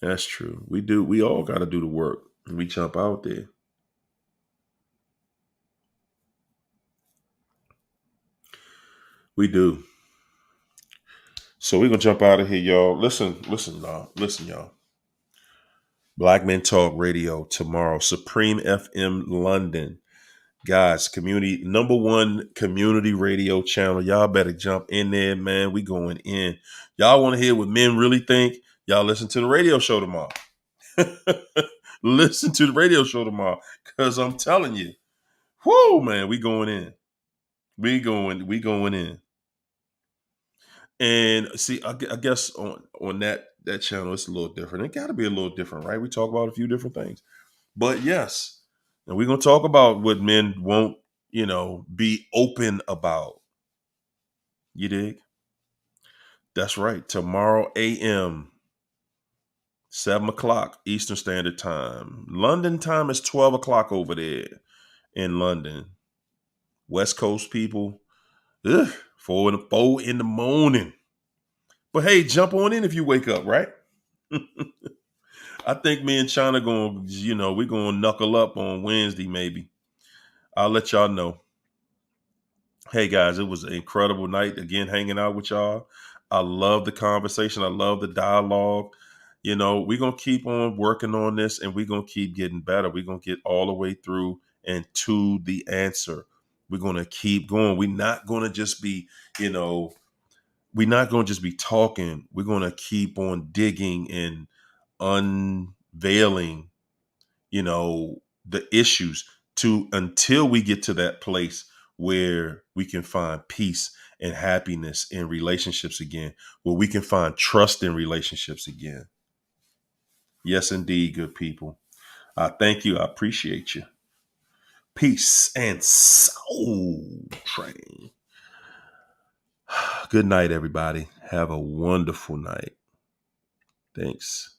That's true. We do. We all got to do the work. We jump out there. We do. So we're gonna jump out of here, y'all. Listen, y'all. Black Men Talk Radio tomorrow. Supreme FM London. Guys, community #1 community radio channel. Y'all better jump in there, man. We going in. Y'all want to hear what men really think? Y'all listen to the radio show tomorrow. Listen to the radio show tomorrow. Cause I'm telling you, whoo, man, we going in. We going in. And see, I guess on that channel, it's a little different. It got to be a little different, right? We talk about a few different things, but yes, and we're gonna talk about what men won't, be open about. You dig? That's right. Tomorrow a.m. 7 o'clock Eastern Standard Time. London time is 12 o'clock over there in London. West Coast people, 4 in the morning. But hey, jump on in if you wake up, right? I think me and China we're gonna knuckle up on Wednesday, maybe. I'll let y'all know. Hey guys, it was an incredible night again hanging out with y'all. I love the conversation. I love the dialogue. We're gonna keep on working on this and we're gonna keep getting better. We're gonna get all the way through and to the answer. We're gonna keep going. We're not gonna just be, we're not gonna just be talking. We're gonna keep on digging and unveiling, the issues until we get to that place where we can find peace and happiness in relationships again, where we can find trust in relationships again. Yes, indeed, good people. I thank you. I appreciate you. Peace and soul train. Good night, everybody. Have a wonderful night. Thanks.